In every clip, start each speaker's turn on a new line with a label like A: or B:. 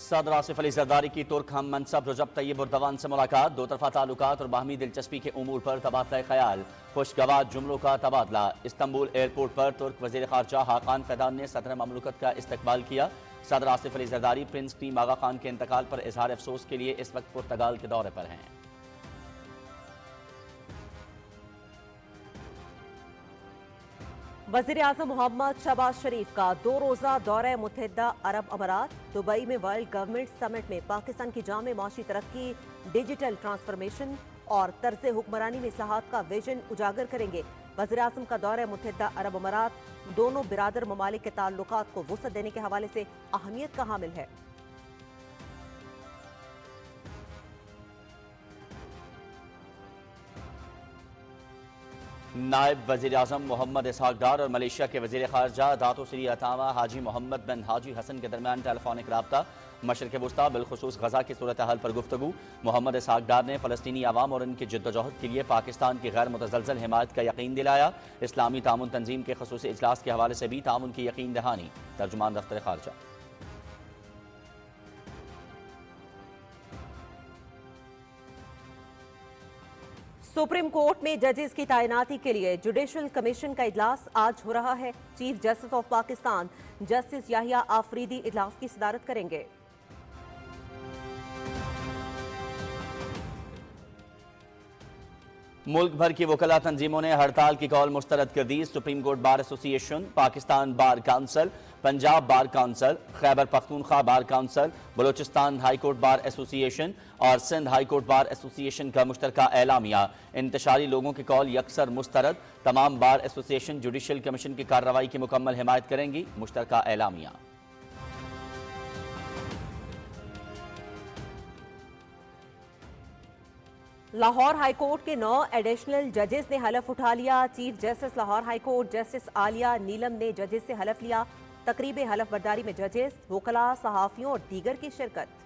A: صدر آصف علی زرداری کی ترک ہم منصب رجب طیب اردوان سے ملاقات، دو طرفہ تعلقات اور باہمی دلچسپی کے امور پر تبادلہ خیال، خوشگوار جملوں کا تبادلہ۔ استنبول ایئرپورٹ پر ترک وزیر خارجہ حاقان فیدان نے صدر مملکت کا استقبال کیا۔ صدر آصف علی زرداری پرنس کریم آغا خان کے انتقال پر اظہار افسوس کے لیے اس وقت پرتگال کے دورے پر ہیں۔
B: وزیر اعظم محمد شہباز شریف کا 2 روزہ دورہ متحدہ عرب امارات، دبئی میں ورلڈ گورنمنٹ سمٹ میں پاکستان کی جامع معاشی ترقی، ڈیجیٹل ٹرانسفارمیشن اور طرز حکمرانی میں اصلاحات کا ویژن اجاگر کریں گے۔ وزیر اعظم کا دورہ متحدہ عرب امارات دونوں برادر ممالک کے تعلقات کو وسعت دینے کے حوالے سے اہمیت کا حامل ہے۔
A: نائب وزیر اعظم محمد اسحاق ڈار اور ملیشیا کے وزیر خارجہ داتو سری اتاما حاجی محمد بن حاجی حسن کے درمیان ٹیلی فونک رابطہ، مشرق وسطیٰ بالخصوص غزہ کی صورتحال پر گفتگو۔ محمد اسحاق ڈار نے فلسطینی عوام اور ان کی جدوجہد کے لیے پاکستان کی غیر متزلزل حمایت کا یقین دلایا۔ اسلامی تعاون تنظیم کے خصوصی اجلاس کے حوالے سے بھی تعاون کی یقین دہانی۔ ترجمان دفتر خارجہ۔
B: سپریم کورٹ میں ججز کی تعیناتی کے لیے جوڈیشل کمیشن کا اجلاس آج ہو رہا ہے۔ Chief justice of Pakistan justice Yahya Afridi اجلاس کی صدارت کریں گے۔
A: ملک بھر کی وکلاء تنظیموں نے ہڑتال کی کال مسترد کر دی۔ Supreme court bar association, Pakistan bar council, Punjab bar council, Khyber Pakhtunkhwa bar council, Balochistan high court bar association اور سندھ ہائی کورٹ بار ایسوسی ایشن کا مشترکہ اعلامیہ۔ انتشاری لوگوں کی کال یکسر مسترد، تمام بار ایسوسی ایشن جوڈیشل کمیشن کی کارروائی کی مکمل حمایت کریں گی۔ مشترکہ اعلامیہ۔
B: لاہور ہائی کورٹ کے 9 ایڈیشنل ججز نے حلف اٹھا لیا۔ Chief justice Lahore high court justice Aalia Neelum نے ججز سے حلف لیا۔ تقریب حلف برداری میں ججز، وکلاء، صحافیوں اور دیگر کی شرکت۔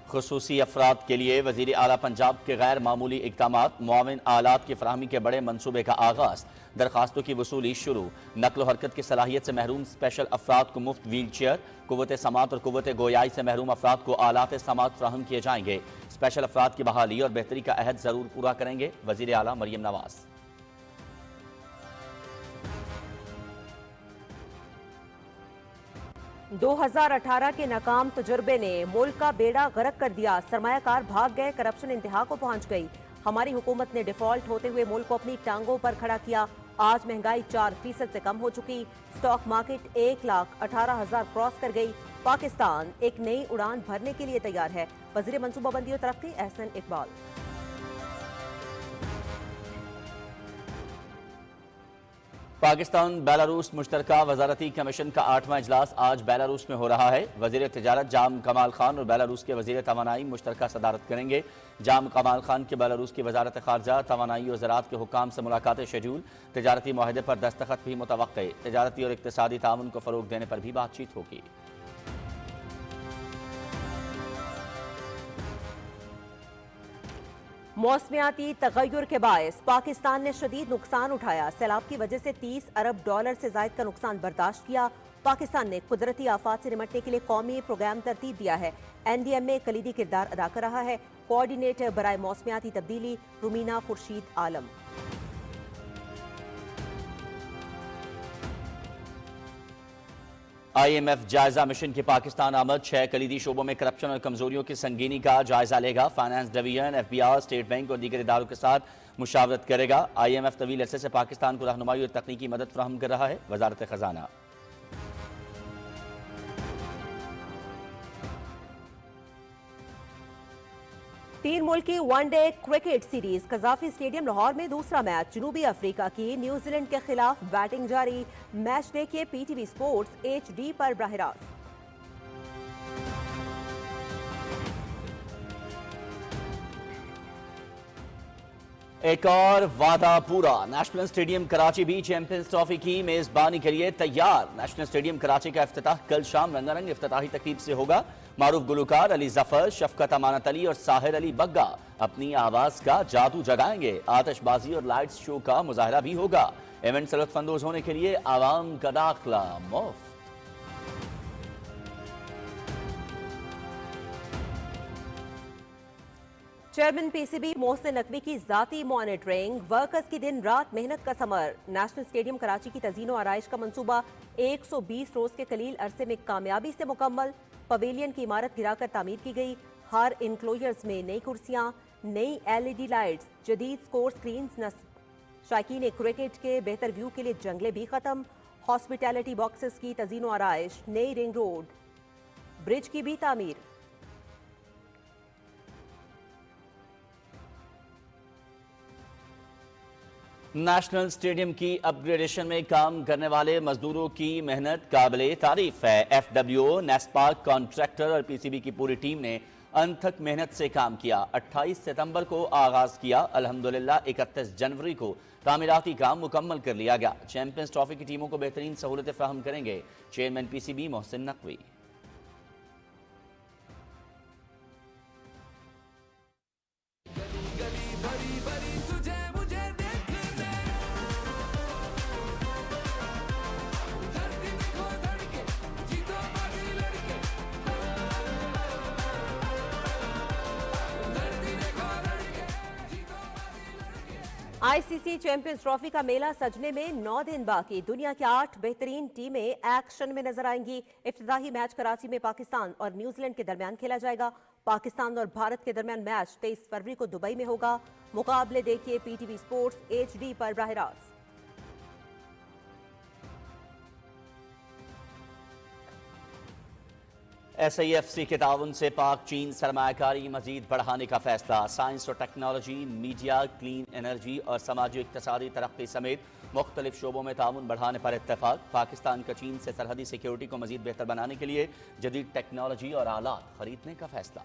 A: خصوصی افراد کے لیے وزیر اعلیٰ پنجاب کے غیر معمولی اقدامات، معاون آلات کی فراہمی کے بڑے منصوبے کا آغاز، درخواستوں کی وصولی شروع۔ نقل و حرکت کی صلاحیت سے محروم اسپیشل افراد کو مفت ویل چیئر، قوت سماعت اور قوت گویائی سے محروم افراد کو آلات سماعت فراہم کیے جائیں گے۔ اسپیشل افراد کی بحالی اور بہتری کا عہد ضرور پورا کریں گے وزیر اعلیٰ مریم نواز۔
B: 2018 کے ناکام تجربے نے ملک کا بیڑا غرق کر دیا۔ سرمایہ کار بھاگ گئے، کرپشن انتہا کو پہنچ گئی۔ ہماری حکومت نے ڈیفالٹ ہوتے ہوئے ملک کو اپنی ٹانگوں پر کھڑا کیا۔ آج مہنگائی 4% سے کم ہو چکی، سٹاک مارکیٹ 1,18,000 کراس کر گئی۔ پاکستان ایک نئی اڑان بھرنے کے لیے تیار ہے۔ وزیر منصوبہ بندی و ترقی احسن اقبال۔
A: پاکستان بیلاروس مشترکہ وزارتی کمیشن کا 8واں اجلاس آج بیلاروس میں ہو رہا ہے۔ وزیر تجارت جام کمال خان اور بیلاروس کے وزیر توانائی مشترکہ صدارت کریں گے۔ جام کمال خان کی بیلاروس کی وزارت خارجہ، توانائی اور زراعت کے حکام سے ملاقاتیں شیڈول۔ تجارتی معاہدے پر دستخط بھی متوقع۔ تجارتی اور اقتصادی تعاون کو فروغ دینے پر بھی بات چیت ہوگی۔
B: موسمیاتی تغیر کے باعث پاکستان نے شدید نقصان اٹھایا۔ سیلاب کی وجہ سے $30 ارب سے زائد کا نقصان برداشت کیا۔ پاکستان نے قدرتی آفات سے نمٹنے کے لیے قومی پروگرام ترتیب دیا ہے۔ NDM میں کلیدی کردار ادا کر رہا ہے۔ کوآرڈینیٹر برائے موسمیاتی تبدیلی رومینہ خورشید عالم۔
A: IMF جائزہ مشن کی پاکستان آمد، 6 کلیدی شعبوں میں کرپشن اور کمزوریوں کی سنگینی کا جائزہ لے گا۔ Finance division, FBI، state bank اور دیگر اداروں کے ساتھ مشاورت کرے گا۔ IMF طویل عرصے سے پاکستان کو رہنمائی اور تکنیکی مدد فراہم کر رہا ہے۔ وزارت خزانہ۔
B: تین ملکی one day cricket series Gaddafi stadium Lahore میں دوسرا میچ جنوبی افریقہ کی نیوزی لینڈ کے خلاف بیٹنگ جاری۔ میچ دیکھیے PTV سپورٹس HD پر براہ راست۔
A: ایک اور وعدہ پورا، نیشنل اسٹیڈیم کراچی بھی چیمپئنز ٹرافی کی میزبانی کے لیے تیار۔ نیشنل اسٹیڈیم کراچی کا افتتاح کل شام رنگا رنگ افتتاحی تقریب سے ہوگا۔ معروف گلوکار علی ظفر، شفقت امانت علی اور ساحر علی بگا اپنی آواز کا جادو جگائیں گے۔ آتش بازی اور لائٹس شو کا مظاہرہ بھی ہوگا۔ ایونٹ سے لطف اندوز ہونے کے لیے عوام کا داخلہ مفت۔
B: Chairman P C B Mohsin Naqvi کی ذاتی مانیٹرنگ، ورکرز کی دن رات محنت کا ثمر۔ نیشنل اسٹیڈیم کراچی کی تزئین و آرائش کا منصوبہ 120 روز کے قلیل عرصے میں کامیابی سے مکمل۔ پویلین کی عمارت گرا کر تعمیر کی گئی۔ ہر انکلوژرز میں نئی کرسیاں، نئی LED لائٹس، جدید سکور سکرینز نصب۔ شائقین کرکٹ کے بہتر ویو کے لیے جنگلے بھی ختم۔ ہاسپٹیلٹی باکسز کی تزئین و آرائش، نئی رنگ روڈ برج کی بھی تعمیر۔
A: نیشنل اسٹیڈیم کی اپ گریڈیشن میں کام کرنے والے مزدوروں کی محنت قابل تعریف ہے۔ FWO، نیسپاک کانٹریکٹر اور PCB کی پوری ٹیم نے انتھک محنت سے کام کیا۔ 28 ستمبر کو آغاز کیا، الحمدللہ 31 جنوری کو تعمیراتی کام مکمل کر لیا گیا۔ چیمپئنز ٹرافی کی ٹیموں کو بہترین سہولتیں فراہم کریں گے chairman PCB Mohsin Naqvi.
B: ICC champions trophy کا میلہ سجنے میں 9 دن باقی۔ دنیا کی 8 بہترین ٹیمیں ایکشن میں نظر آئیں گی۔ افتتاحی میچ کراچی میں پاکستان اور نیوزی لینڈ کے درمیان کھیلا جائے گا۔ پاکستان اور بھارت کے درمیان میچ 23 فروری کو دبئی میں ہوگا۔ مقابلے دیکھیے PTV سپورٹس HD پر براہ راست۔
A: SIFC کے تعاون سے پاک چین سرمایہ کاری مزید بڑھانے کا فیصلہ۔ سائنس اور ٹیکنالوجی، میڈیا، کلین انرجی اور سماجی اقتصادی ترقی سمیت مختلف شعبوں میں تعاون بڑھانے پر اتفاق۔ پاکستان کا چین سے سرحدی سیکیورٹی کو مزید بہتر بنانے کے لیے جدید ٹیکنالوجی اور آلات خریدنے کا فیصلہ۔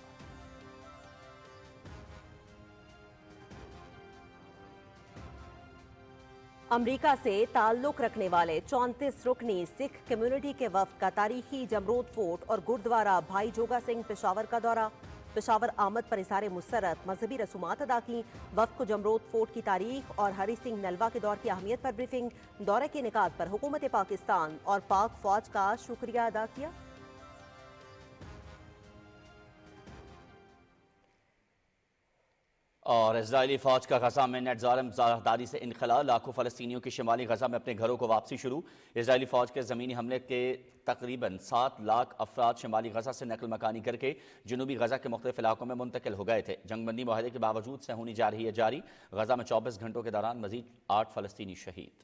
B: امریکہ سے تعلق رکھنے والے 34 رکنی سکھ کمیونٹی کے وفد کا تاریخی جمرود فورٹ اور گردوارہ بھائی جوگا سنگھ پشاور کا دورہ۔ پشاور آمد پر اظہار مسرت، مذہبی رسومات ادا کی۔ وفد کو جمرود فورٹ کی تاریخ اور ہری سنگھ نلوا کے دور کی اہمیت پر بریفنگ۔ دورے کے انعقاد پر حکومت پاکستان اور پاک فوج کا شکریہ ادا کیا۔
A: اور اسرائیلی فوج کا غزہ میں نیٹ ظالم زرہداری سے انخلا، لاکھوں فلسطینیوں کی شمالی غزہ میں اپنے گھروں کو واپسی شروع۔ اسرائیلی فوج کے زمینی حملے کے تقریباً 7 لاکھ افراد شمالی غزہ سے نقل مکانی کر کے جنوبی غزہ کے مختلف علاقوں میں منتقل ہو گئے تھے۔ جنگ بندی معاہدے کے باوجود سے ہونی جا رہی ہے جاری۔ غزہ میں 24 گھنٹوں کے دوران مزید 8 فلسطینی شہید۔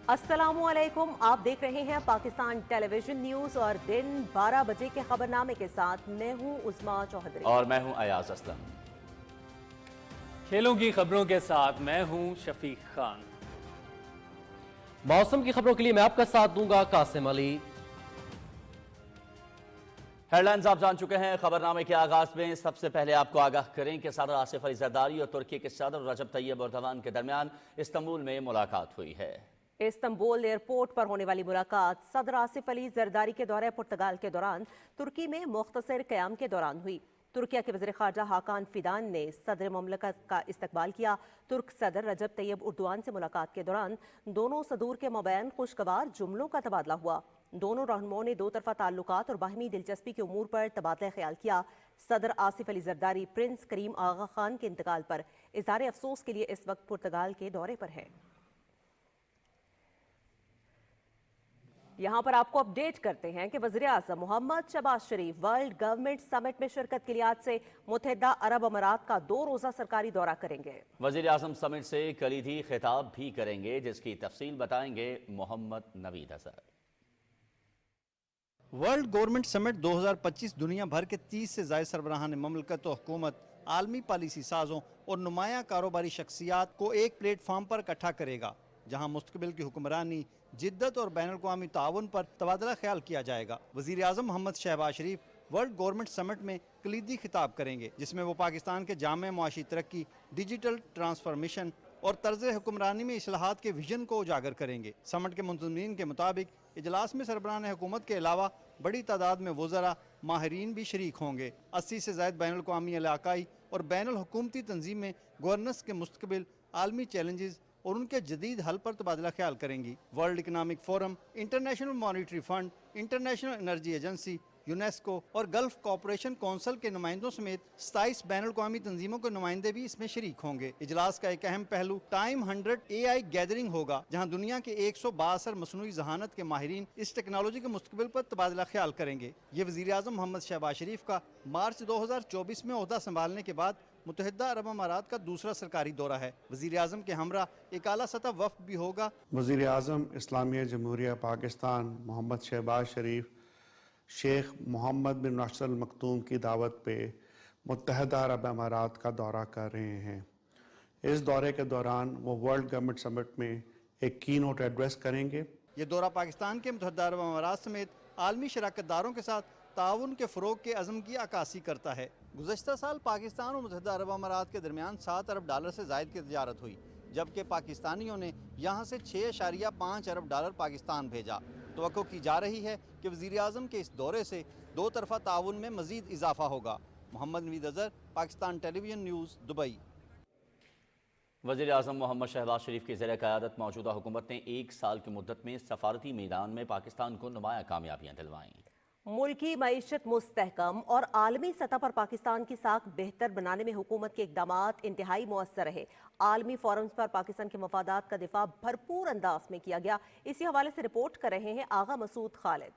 B: السلام علیکم، آپ دیکھ رہے ہیں پاکستان ٹیلی ویژن نیوز اور دن 12 بجے کے خبرنامے کے ساتھ میں ہوں عظما چوہدری
A: اور میں ہوں ایاز اسلم۔
C: کھیلوں کی خبروں کے ساتھ میں ہوں شفیق خان۔
D: موسم کی خبروں کے لیے میں آپ کا ساتھ دوں گا قاسم علی۔
A: ہیڈ لائنز آپ جان چکے ہیں۔ خبرنامے کے آغاز میں سب سے پہلے آپ کو آگاہ کریں کہ صدر آصف علی زرداری اور ترکی کے صدر رجب طیب اردوان کے درمیان استنبول میں ملاقات ہوئی ہے۔
B: استنبول ایئرپورٹ پر ہونے والی ملاقات صدر آصف علی زرداری کے دورہ پرتگال کے دوران ترکی میں مختصر قیام کے دوران ہوئی۔ ترکیہ کے وزیر خارجہ حاکان فیدان نے صدر مملکت کا استقبال کیا۔ ترک صدر رجب طیب اردوان سے ملاقات کے دوران دونوں صدور کے مابین خوشگوار جملوں کا تبادلہ ہوا۔ دونوں رہنماؤں نے 2 طرفہ تعلقات اور باہمی دلچسپی کے امور پر تبادلہ خیال کیا۔ صدر آصف علی زرداری پرنس کریم آغا خان کے انتقال پر اظہار افسوس کے لیے اس وقت پرتگال کے دورے پر ہیں۔ यहाँ पर आपको अपडेट करते हैं कि वज़ीर-ए-आज़म मोहम्मद शहबाज शरीफ वर्ल्ड गवर्नमेंट समिट में शिरकत के लिए आज से मुत्तहिदा अरब अमारात का 2 रोज़ा सरकारी दौरा करेंगे।
A: वज़ीर आज़म समिट से कलीदी खिताब भी करेंगे, जिसकी तफसील बताएंगे Mohammad Naveed Azhar.
E: World government summit 2025 दुनिया भर के 30 से ज़ायद सरबराहान ममलकत व हुकूमत, आलमी पॉलिसी साजों और नुमाया कारोबारी शख्सियात को एक प्लेटफार्म पर इकट्ठा करेगा, जहां मुस्तकबिल की हुक्मरानी, जिद्दत और बैनुल अक़वामी ताउन पर तबादला ख्याल किया जाएगा। वज़ीर आज़म मोहम्मद शहबाज शरीफ वर्ल्ड गवर्नमेंट समिट में कलीदी खिताब करेंगे, जिसमें वो पाकिस्तान के जामे मुआशी तरक्की, डिजिटल ट्रांसफॉर्मेशन और तर्ज हुक्मरानी में इस्लाहात के विजन को उजागर करेंगे। समिट के मुंतज़मीन के मुताबिक इजलास में सरबराहान हुकूमत के अलावा बड़ी तादाद में वज़रा, माहिरीन भी शरीक होंगे। 80 से ज़ायद बैनुल अक़वामी, इलाकाई और बैनुल हुकूमती तंजीमें गवर्नेंस के मुस्तकबिल आलमी चैलेंजेस और उनके जदीद हल पर तबादला ख्याल करेंगी। World economic forum, international monetary fund, international energy agency, UNESCO और गल्फ कॉपरेशन कौंसिल के नुमाइंदों समेत 27 बैनुल अक़वामी तंजीमों के नुमाइंदे भी इसमें शरीक होंगे। इजलास का एक अहम पहलू टाइम 100 AI गैदरिंग होगा, जहां दुनिया के 162 मसनूई जहानत के माहिरीन इस टेक्नोलॉजी के मुस्तकबिल पर तबादला ख्याल करेंगे। ये वज़ीर आज़म मोहम्मद शहबाज शरीफ का मार्च 2024 में ओहदा संभालने के बाद मुत्तहिदा अरब अमारात का दूसरा सरकारी दौरा है। वज़ीर आज़म के हमरा एक आला सतह वफ़द भी होगा।
F: वज़ीर आज़म इस्लामिया जमहूरिया पाकिस्तान मोहम्मद शहबाज शरीफ शेख मोहम्मद बिन नासिर अल मखदूम की दावत पे मुत्तहिदा अरब अमारात का दौरा कर रहे हैं। इस दौरे के दौरान वो वर्ल्ड गवर्नमेंट समिट में एक की नोट एड्रेस करेंगे।
E: ये दौरा पाकिस्तान के मुत्तहिदा अरब अमारात समेत आलमी शराकतदारों के साथ ताउन के फ़रोग के अज़म की अक्कासी करता है। गुज़श्ता साल पाकिस्तान और मुत्तहिदा अरब अमारात के दरमियान 7 अरब डॉलर से ज़ायद की तजारत हुई, जबकि पाकिस्तानियों ने यहाँ से 6.5 अरब डॉलर पाकिस्तान भेजा। तवक्को की जा रही है कि वज़ीर आज़म के इस दौरे से दो तरफ़ा ताउन में मज़ीद इजाफा होगा। Mohammad Naveed Azhar, Pakistan television news, Dubai.
A: वज़ीर आज़म मोहम्मद शहबाज शरीफ की ज़ेर क़यादत मौजूदा हुकूमत ने 1 साल की मुद्दत में सफारती मैदान में पाकिस्तान को नुमाया कामयाबियाँ दिलवाईं।
B: मुल्की मईशत मुस्तहकम और आलमी सतह पर पाकिस्तान की साख बेहतर बनाने में हुकूमत के इक़दामात इंतहाई मुअस्सर रहे। आलमी फोरम्स पर पाकिस्तान के मफादात का दिफा भरपूर अंदाज में किया गया। इसी हवाले से रिपोर्ट कर रहे हैं आगा मसूद खालिद।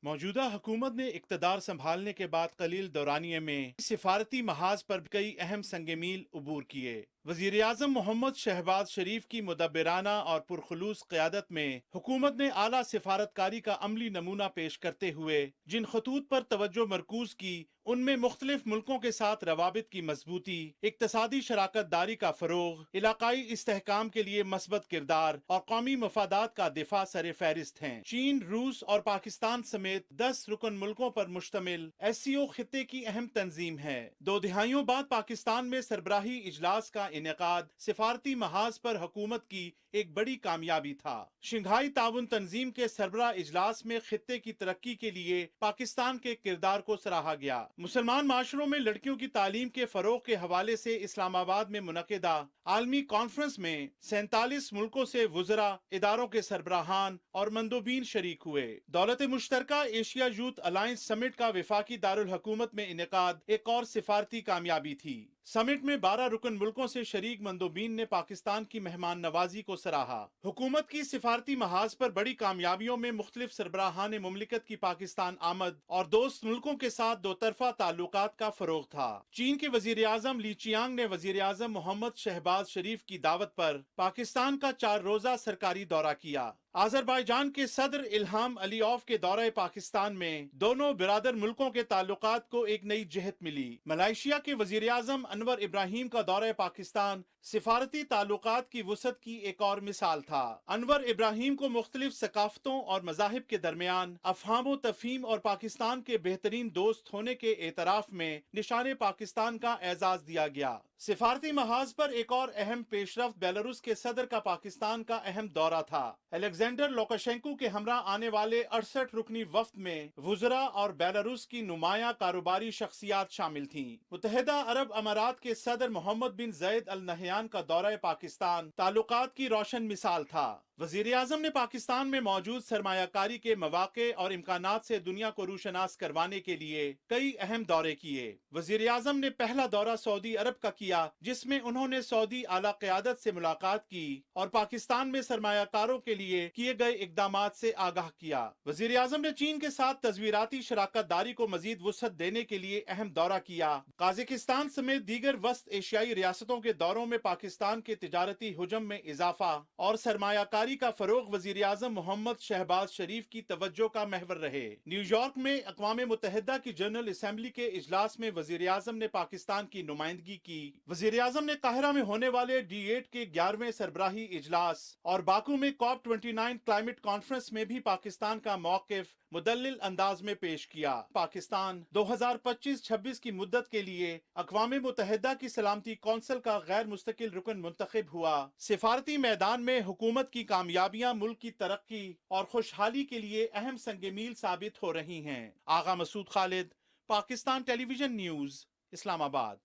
G: मौजूदा हुकूमत ने इक़्तिदार संभालने के बाद कलील दौरानिये में सिफारती महाज पर कई अहम संग मील उबूर किए। वज़ीर आज़म मोहम्मद शहबाज शरीफ की मुदब्बिराना और पुरखुलूस क़यादत में हुकूमत ने आला सिफारतकारी का अमली नमूना पेश करते हुए जिन खतूत पर तवज्जो मरकूज की, उनमें मुख्तलिफ मुल्कों के साथ रवाबित की मजबूती, इक्तसादी शराकत दारी का फ़रोग, इलाकाई इस्तेहकाम के लिए मस्बत किरदार और कौमी मफादात का दिफा सर फहरिस्त हैं। चीन, रूस और पाकिस्तान समेत 10 रुकन मुल्कों पर मुश्तमिल SCO खित्ते की अहम तंजीम है। 2 दिहाइयों बाद पाकिस्तान में सरबराही इजलास का इनेकाद सिफारती महाज पर हुकूमत की एक बड़ी कामयाबी था। शंघाई ताउन तंजीम के सरबराह इजलास में खित्ते की तरक्की के लिए पाकिस्तान के किरदार को सराहा गया। मुसलमान माशरों में लड़कियों की तालीम के फरोग के हवाले से इस्लामाबाद में मुनक़िदा आलमी कॉन्फ्रेंस में 47 मुल्कों से वुज़रा, इदारों के सरबराहान और मंदोबीन शरीक हुए। दौलत मुश्तरका एशिया यूथ अलायंस समिट का विफाकी दारुल हुकूमत में इनेकाद एक और सिफारती कामयाबी थी। समिट में 12 रुकन मुल्कों से शरीक मंदोबीन ने पाकिस्तान की मेहमान नवाजी को सराहा। हुकूमत की सिफारती महाज पर बड़ी कामयाबियों में मुख्तलिफ सरबराहान मुमलिकत की पाकिस्तान आमद और दोस्त मुल्कों के साथ दो तरफा ताल्लुकात का फरोग था। चीन के वजीर आजम ली चियांग ने वजीर आजम मोहम्मद शहबाज शरीफ की दावत पर पाकिस्तान का 4 रोजा सरकारी दौरा किया। आज़रबाईजान के सदर इल्हाम अलीयॉफ के दौरे पाकिस्तान में दोनों बिरादर मुल्कों के ताल्लुकात को एक नई जहत मिली। मलेशिया के वजीर आजम अनवर इब्राहिम का दौरा पाकिस्तान सिफारती ताल्लुकात की वसअत की एक और मिसाल था। अनवर इब्राहिम को मुख्तलिफ सकाफतों और मज़ाहिब के दरमियान अफहाम तफहीम और पाकिस्तान के बेहतरीन दोस्त होने के एतराफ में निशान पाकिस्तान का एजाज दिया गया। सिफारती महाज पर एक और अहम पेशरफ्त बेलारूस के सदर का पाकिस्तान का अहम दौरा था। अलेक्जेंडर लोकाशेंको के हमरा आने वाले 68 रुकनी वफ्द में वुज़रा और बेलारूस की नुमाया कारोबारी शख्सियात शामिल थीं। मुत्तहिदा अरब अमारात के सदर मोहम्मद बिन ज़ैद अल नहयान का दौरा पाकिस्तान ताल्लुकात की रोशन मिसाल था। वजीर आजम ने पाकिस्तान में मौजूद सरमायाकारी के मौके और इम्कानात से दुनिया को रूशनास करवाने के लिए कई अहम दौरे किए। वजीर आजम ने पहला दौरा सऊदी अरब का किया, जिसमें उन्होंने सऊदी आला क़यादत से मुलाकात की और पाकिस्तान में सरमायाकारों के लिए किए गए इकदामात से आगाह किया। वजीर आजम ने चीन के साथ तजवीराती शराकत दारी को मजीद वुसअत देने के लिए अहम दौरा किया। काज़ाकिस्तान समेत दीगर वस्त एशियाई रियासतों के दौरों में पाकिस्तान के तिजारती हुजम में इजाफा और सरमायाकारी का फरोग वजीर आजम मोहम्मद शहबाज शरीफ की तवज्जो का महवर रहे। न्यूयॉर्क में अक़वाम मुत्तहिदा की जनरल असेंबली के इजलास में वजीर आजम ने पाकिस्तान की नुमाइंदगी की। वजीर आजम ने काहिरा में होने वाले D8 के 11वें सरबराही इजलास और बाकू में COP29 क्लाइमेट कॉन्फ्रेंस में भी पाकिस्तान का मौक़िफ मुदल्लिल अंदाज में पेश किया। पाकिस्तान 2025-26 की मुद्दत के लिए अक़वाम मुत्तहिदा की सलामती कौंसिल का गैर मुस्तकिल रुकन मुंतखब हुआ। सिफारती मैदान में हुकूमत की कामयाबियां मुल्क की तरक्की और खुशहाली के लिए अहम संग-मील साबित हो रही हैं। Agha Masood Khalid, Pakistan television news, Islamabad.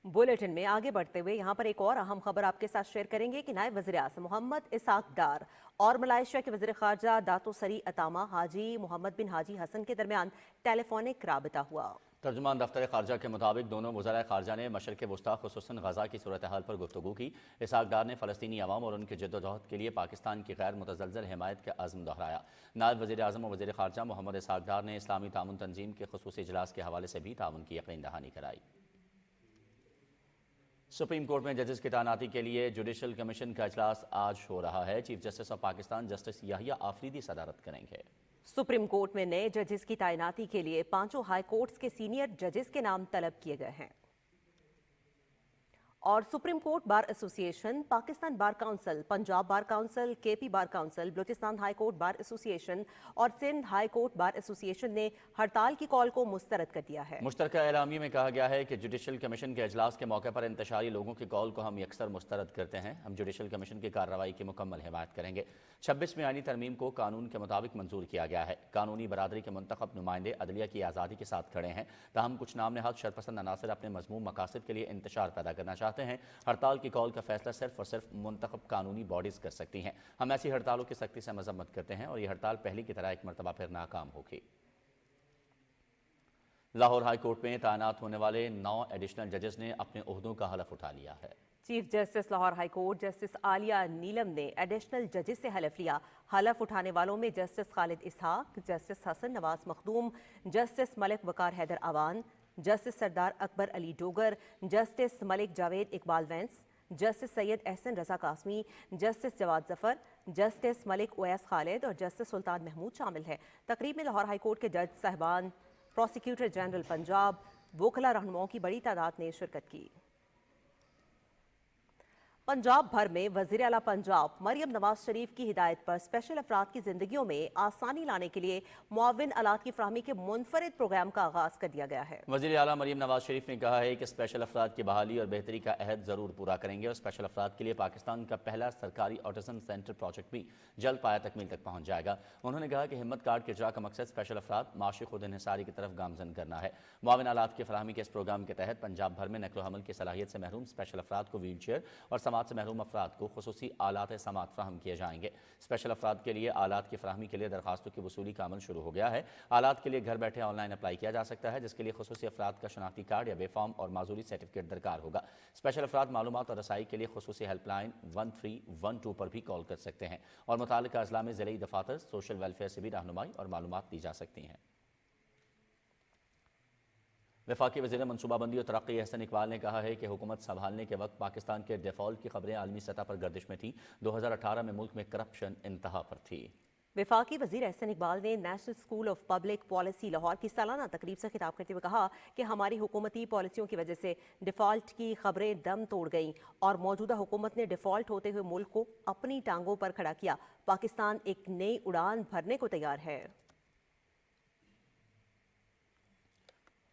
B: Bulletin में आगे बढ़ते हुए यहाँ पर एक और अहम खबर आपके साथ शेयर करेंगे कि नायब वज़ीर आज़म मोहम्मद इसाक डार और मलाइशिया के वज़ीर ख़ारजा दातो सरी अतामा हाजी मोहम्मद बिन हाजी हसन के दरमियान टेलीफोनिक राबता हुआ।
A: तर्जुमान दफ्तर ख़ारजा के मुताबिक दोनों वज़राए ख़ारजा ने मशरक़ वस्ता ख़ुसूसन गज़ा की सूरत हाल पर गुफ्तगू की। इसाक डार ने फ़लस्तीनी अवाम और उनकी जद्दोजहद के लिए पाकिस्तान की गैर मुतज़लज़ल हिमायत का अज़्म दोहराया। नायब वज़ीर आज़म और वज़ीर ख़ारजा मोहम्मद इसाक डार ने इस्लामी ताउन तंजीम के ख़ुसूसी इजलास के हवाले से भी ताउन की यकीन दहानी कराई। सुप्रीम कोर्ट में जजेस की तैनाती के लिए जुडिशल कमीशन का इजलास आज हो रहा है। Chief justice of Pakistan justice Yahya Afridi सदारत करेंगे।
B: सुप्रीम कोर्ट में नए जजेस की तैनाती के लिए 5 हाई कोर्ट्स के सीनियर जजेस के नाम तलब किए गए हैं और supreme court bar association, Pakistan bar council, Punjab bar council, KP bar council, Balochistan high court bar association और Sindh high court bar association ने हड़ताल की कॉल को मुस्तरद कर दिया है।
A: मुश्तरका एलामी में कहा गया है कि जुडिशल कमीशन के इजलास के मौके पर इंतशारी लोगों की कॉल को हम यकसर मुस्तरद करते हैं। हम जुडिशल कमीशन की कार्रवाई की मुकम्मल हिमायत करेंगे। 26वीं आईनी तरमीम को कानून के मुताबिक मंजूर किया गया है। कानूनी बरादरी के मुंतखब नुमाइंदे अदलिया की आज़ादी के साथ खड़े हैं, ताहम कुछ नाम नहाद शरपसंद अनासर अपने मजमूम मकासद के लिए इंतशार पैदा करना चाहते हैं। हड़ताल की कॉल का फैसला सिर्फ और सिर्फ मुंतखब कानूनी बॉडीज कर सकती हैं। हम ऐसी हड़तालों की सख्ती से मजम्मत करते हैं और ये हड़ताल पहले की तरह एक मरतबा फिर नाकाम होगी। लाहौर हाई कोर्ट में तैनात होने वाले 9 एडिशनल जजेस ने अपने ओहदों का हलफ उठा लिया है।
B: Chief justice Lahore high court justice Aalia Neelum ने एडिशनल जजेस से हलफ लिया। हलफ उठाने वालों में justice Khalid Ishaq, justice Hasan Nawaz Makhdoom, justice Malik Waqar Haider Awan, justice Sardar Akbar Ali Dogar, justice Malik Javed Iqbal Wains, justice Syed Ahsan Raza Qasmi, justice Jawad Zafar, justice Malik Owais Khalid और जस्टिस सुल्तान महमूद शामिल है। तकरीब में लाहौर हाई कोर्ट के जज साहिबान, प्रोसिक्यूटर जनरल पंजाब, वोकला रहनुमाओं की बड़ी तादाद ने शिरकत की। पंजाब भर में वज़ीर आला पंजाब मरियम नवाज शरीफ की हिदायत पर स्पेशल अफराद की जिंदगियों में आसानी लाने के लिए मुआविन आलात की फराहमी के मुनफरिद प्रोग्राम का आगाज कर दिया गया है।
A: वज़ीर आला मरियम नवाज शरीफ ने कहा है कि स्पेशल अफराद की बहाली और बेहतरी का अहद ज़रूर पूरा करेंगे और स्पेशल अफराद के लिए पाकिस्तान का पहला सरकारी ऑटिज़म सेंटर प्रोजेक्ट भी जल्द पाया तकमील तक पहुँच जाएगा। उन्होंने कहा कि हिम्मत कार्ड के इजरा का मकसद स्पेशल अफराद माशी खुद इन्हिसारी की तरफ गामजन करना है। मुआविन आलात की फराहमी के इस प्रोग्राम के तहत पंजाब भर में नकलो हमल की सलाहियत से महरूम स्पेशल अफराद को व्हील चेयर और समाज से महरूम अफराद को खुसूसी आलात समात फ्राहम किए जाएंगे। स्पेशल अफराद के लिए आलात की फराहमी के लिए दरखास्तों की वसूली का अमल शुरू हो गया है। आलात के लिए घर बैठे ऑनलाइन अप्लाई किया जा सकता है, जिसके लिए खुसूसी अफराद का शनाख्ती कार्ड या बेफॉर्म और माजूरी सर्टिफिकेट दरकार होगा। स्पेशल अफराद मालूमात और रसाई के लिए खुसूसी हेल्पलाइन 1312 पर भी कॉल कर सकते हैं और मुताल्लिका अजला में ज़िले दफातर सोशल वेलफेयर से भी रहनुमाई और मालूमात दी जा सकती हैं। वफाकी वज़ीर मनसूबाबंदी और तरक्की एहसन इकबाल ने कहा है कि हुकूमत संभालने के वक्त पाकिस्तान के डिफ़ॉल्ट की खबरें आलमी सतह पर गर्दिश में थी। 2018 में मुल्क में करप्शन इंतहा पर थी।
B: वफाकी वज़ीर एहसन इकबाल ने national school of public policy Lahore की सालाना तकरीब से खिताब करते हुए कहा कि हमारी हुकूमती पॉलिसियों की वजह से डिफ़ॉल्ट की खबरें दम तोड़ गईं और मौजूदा हुकूमत ने डिफ़ॉल्ट होते हुए मुल्क को अपनी टांगों पर खड़ा किया। पाकिस्तान एक नई उड़ान भरने को तैयार है।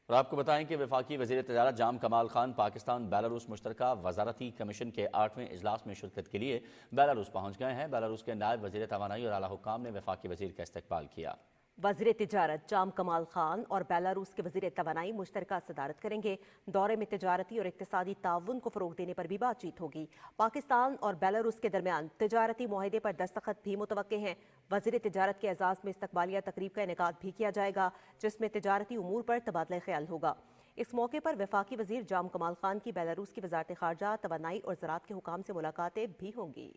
A: और आपको बताएं कि वफाकी वज़ीर तिजारत जाम कमाल खान पाकिस्तान बेलारूस मुश्तरका वजारती कमीशन के 8वें इजलास में शिरकत के लिए बेलारूस पहुँच गए हैं। बेलारूस के नायब वज़ीर तवानाई और आला हुक्काम ने वफाकी वज़ीर का इस्तकबाल किया।
B: वज़ीर तिजारत जाम कमाल खान और बेलारूस के वज़ीर तवानाई मुश्तरका सदारत करेंगे। दौरे में तिजारती और इक़्तिसादी ताउन को फ़रोग़ देने पर भी बातचीत होगी। पाकिस्तान और बेलारूस के दरमियान तिजारती मुआहदे पर दस्तखत भी मुतवक्के हैं। वज़ीर तिजारत के एजाज़ में इस्तकबालिया तकरीब का इनेकाद भी किया जाएगा, जिसमें तिजारती उमूर पर तबादला ख्याल होगा। इस मौके पर वफाकी वज़ीर जाम कमाल खान की बेलारूस की वज़ारत ख़ारजा, तवानाई और ज़राअत के हुकाम से मुलाकातें भी होंगी।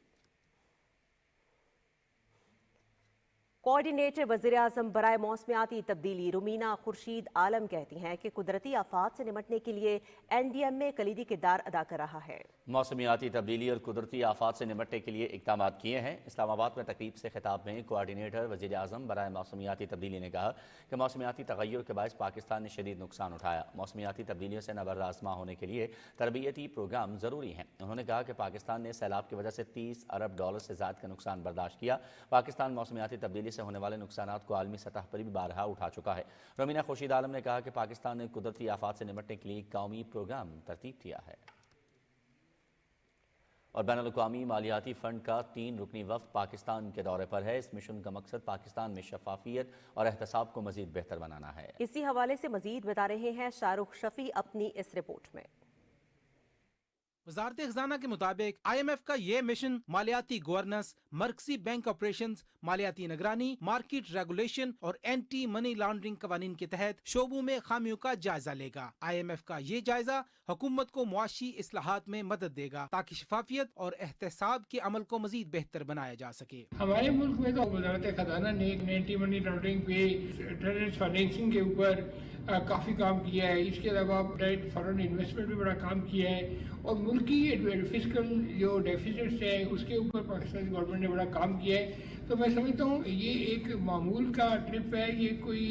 B: कोऑर्डिनेटर वज़ीर-ए-आज़म बराए मौसमियाती तब्दीली रुमीना खुर्शीद आलम कहती हैं कि कुदरती आफात से निपटने के लिए NDMA कलीदी किरदार अदा कर रहा है।
A: मौसमियाती तब्दीली और कुदरती आफात से निपटने के लिए इक़दाम किए हैं। इस्लामाबाद में तकरीब से खिताब में कोऑर्डिनेटर वज़ीर-ए-आज़म बराए मौसमियाती तब्दीली ने कहा कि मौसमियाती तग़य्युर के बायस पाकिस्तान ने शदीद नुकसान उठाया। मौसमियाती तब्दीलियों से नबर्दाश्त होने के लिए तरबियती प्रोग्राम ज़रूरी हैं। उन्होंने कहा कि पाकिस्तान ने सैलाब की वजह से $30 अरब से ज़्यादा का नुकसान बर्दाश्त किया। पाकिस्तान मौसमियाती तब्दीली से होने वाले नुकसानात को आलमी सतह पर भी बारहा उठा चुका है। रुमीना खुर्शीद आलम ने कहा कि पाकिस्तान ने कुदरती आफात से निपटने के लिए कौमी प्रोग्राम तरतीब किया है। और बैनुल-अक़वामी मालियाती फ़ंड का 3 रुकनी वफ़द पाकिस्तान के दौरे पर है। इस मिशन का मकसद पाकिस्तान में शफाफियत और एहतसाब को मज़ीद बेहतर बनाना है।
B: इसी हवाले से मज़ीद बता रहे हैं शाहरुख शफी अपनी इस रिपोर्ट में।
H: वजारत खजाना के मुताबिक IMF का ये मिशन मालियाती गवर्नेंस, मरकजी बैंक ऑपरेशंस, मालियाती निगरानी, मार्केट रेगुलेशन और एंटी मनी लॉन्ड्रिंग कवानीन के तहत शोबों में खामियों का जायजा लेगा। IMF का ये जायजा हुकूमत को मुआशी इस्लाहात में मदद देगा ताकि शफाफियत और एहतसाब के अमल को मजीद बेहतर बनाया जा सके।
I: हमारे मुल्क में तो वजारत खजाना ने एंटी मनी लॉन्ड्रिंग पे, टेररिस्ट फाइनेंसिंग के ऊपर काफ़ी काम किया है। इसके अलावा डायरेक्ट फॉरेन इन्वेस्टमेंट भी बड़ा काम किया है और मुल्क की फिस्कल जो डेफिसिट्स है उसके ऊपर पाकिस्तान गवर्नमेंट ने बड़ा काम किया है। तो मैं समझता हूँ ये एक मामूल का ट्रिप है, ये कोई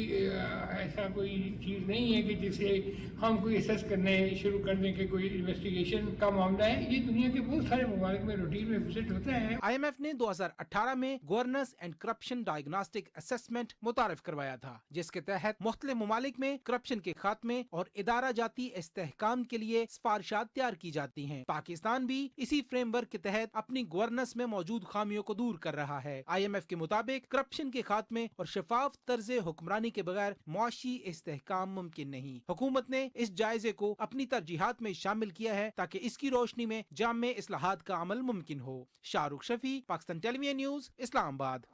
I: ऐसा कोई चीज़ नहीं है कि जिसे हम कोई असेस करने शुरू कर दें कि कोई इन्वेस्टिगेशन का मामला है। ये दुनिया के बहुत सारे ममालिक में रूटीन में विजिट होता है।
H: IMF ने 2018 में governance and corruption diagnostic assessment मुतारिफ करवाया था, जिसके तहत मुख्तलिफ ममालिक में करप्शन के खात्मे और इदारा जाती इस्तेहकाम के लिए सिफारिशात तैयार की जाती हैं। पाकिस्तान भी इसी फ्रेमवर्क के तहत अपनी गवर्नेंस में मौजूद खामियों को दूर कर रहा है। IMF के मुताबिक करप्शन के खात्मे और शफाफ तर्ज हुक्मरानी के बगैर मुआशी इस्तेहकाम मुमकिन नहीं। हुकूमत ने इस जायजे को अपनी तरजीहात में शामिल किया है ताकि इसकी रोशनी में जामे इस्लाहात का अमल मुमकिन हो। Shahrukh Shafi, Pakistan television news, Islamabad.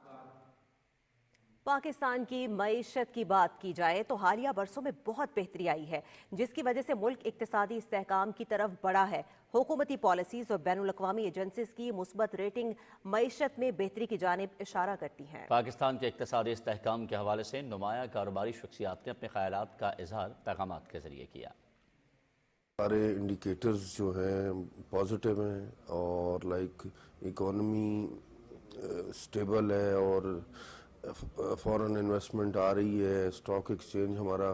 B: पाकिस्तान की मईशत की बात की जाए तो हालिया बरसों में बहुत बेहतरी आई है, जिसकी वजह से मुल्क इक्तिसादी इस्तेहकाम की तरफ बढ़ा है। हुकूमती पॉलिसीज और बैनुल-अक़वामी एजेंसीज की मुस्बत रेटिंग मईशत में बेहतरी की जानिब इशारा करती हैं।
A: पाकिस्तान के इक्तिसादी इस्तेहकाम के हवाले से नुमाया कारोबारी शख्सियात ने अपने ख्यालात का इजहार पैगामात के जरिए किया।
J: सारे इंडिकेटर्स जो हैं पॉजिटिव हैं और इकोनॉमी स्टेबल है और फॉरेन इन्वेस्टमेंट आ रही है। स्टॉक एक्सचेंज हमारा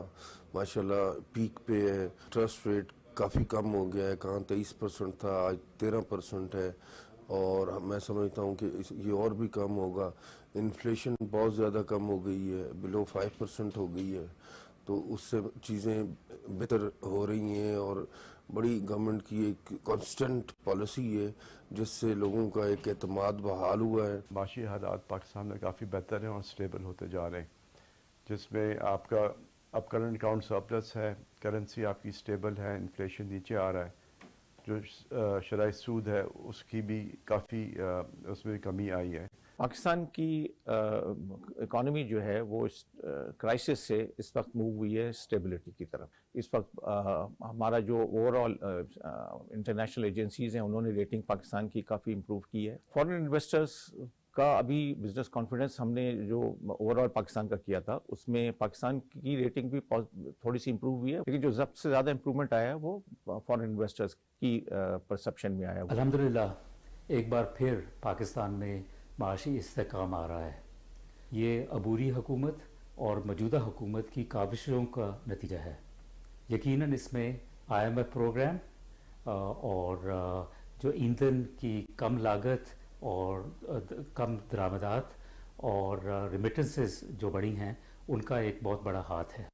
J: माशाल्लाह पीक पे है। ट्रस्ट रेट काफ़ी कम हो गया है, कहाँ 23% था आज 13% है और मैं समझता हूँ कि ये और भी कम होगा। इन्फ्लेशन बहुत ज़्यादा कम हो गई है, बिलो 5% हो गई है, तो उससे चीज़ें बेहतर हो रही हैं और बड़ी गवर्नमेंट की एक कांस्टेंट पॉलिसी है जिससे लोगों का एक एतमाद बहाल हुआ है।
K: माशी हालात पाकिस्तान में काफ़ी बेहतर हैं और स्टेबल होते जा रहे हैं, जिसमें आपका अब करंट अकाउंट सरप्लस है, करेंसी आपकी स्टेबल है, इन्फ्लेशन नीचे आ रहा है, जो शराइ सूद है उसकी भी काफ़ी उसमें कमी आई है।
L: पाकिस्तान की इकॉनमी जो है वो इस क्राइसिस से इस वक्त मूव हुई है स्टेबिलिटी की तरफ। इस वक्त हमारा जो ओवरऑल इंटरनेशनल एजेंसीज़ हैं उन्होंने रेटिंग पाकिस्तान की काफ़ी इम्प्रूव की है। फॉरेन इन्वेस्टर्स का अभी बिजनेस कॉन्फिडेंस हमने जो ओवरऑल पाकिस्तान का किया था उसमें पाकिस्तान की रेटिंग भी थोड़ी सी इम्प्रूव हुई है, लेकिन जो सबसे ज़्यादा इम्प्रूवमेंट आया है वो फॉरेन इन्वेस्टर्स की परसेप्शन में आया।
M: अल्हम्दुलिल्लाह एक बार फिर पाकिस्तान में माशी इस्तेहकाम आ रहा है। ये अबूरी हुकूमत और मौजूदा हुकूमत की काविशों का नतीजा है। यकीनन इसमें IMF प्रोग्राम और जो ईंधन की कम लागत और कम दरामदात और रेमिटेंसेस जो बढ़ी हैं उनका एक बहुत बड़ा हाथ है।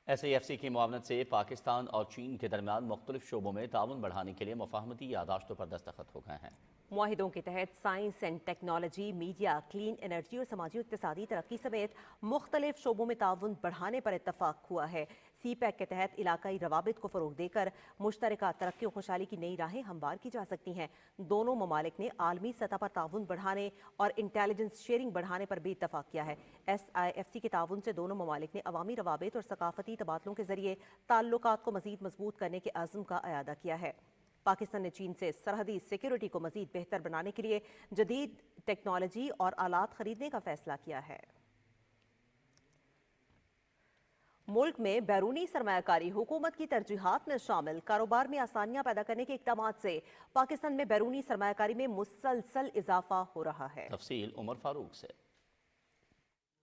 A: SAFC की मुआवनत से पाकिस्तान और चीन के दरमियान मुख्तलिफ शोबों में ताउन बढ़ाने के लिए मुफाहमती यादाश्तों पर दस्तखत हो गए हैं।
B: मुआहिदों के तहत science and technology, media, clean energy और समाजी और इक़्तिसादी तरक्की समेत मुख्तलिफ शोबों में ताउन बढ़ाने पर इत्तफाक हुआ है। CPEC के तहत इलाकाई रवाबित को फ़रोग़ देकर मुश्तरका तरक्की और खुशहाली की नई राहें हमवार की जा सकती हैं। दोनों ममालिक ने आलमी सतह पर ताउन बढ़ाने और इंटेलिजेंस शेयरिंग बढ़ाने पर भी इत्तफाक किया है। SIFC के ताउन से दोनों ममालिक ने अवामी रवाबित और सकाफती तबादलों के जरिए ताल्लुकात को मज़ीद मजबूत करने के आज़म का अयादा किया है। पाकिस्तान ने चीन से सरहदी सिक्योरिटी को मज़ीद बेहतर बनाने के लिए जदीद टेक्नोलॉजी और आलात खरीदने का फैसला किया है। मुल्क में बैरूनी सरमायाकारी हुकूमत की तरजीहात में शामिल कारोबार में आसानियां पैदा करने के इक़दाम से पाकिस्तान में बैरूनी सरमायाकारी में मुसलसल इजाफा हो रहा है।
A: तफसील उमर फारूक से।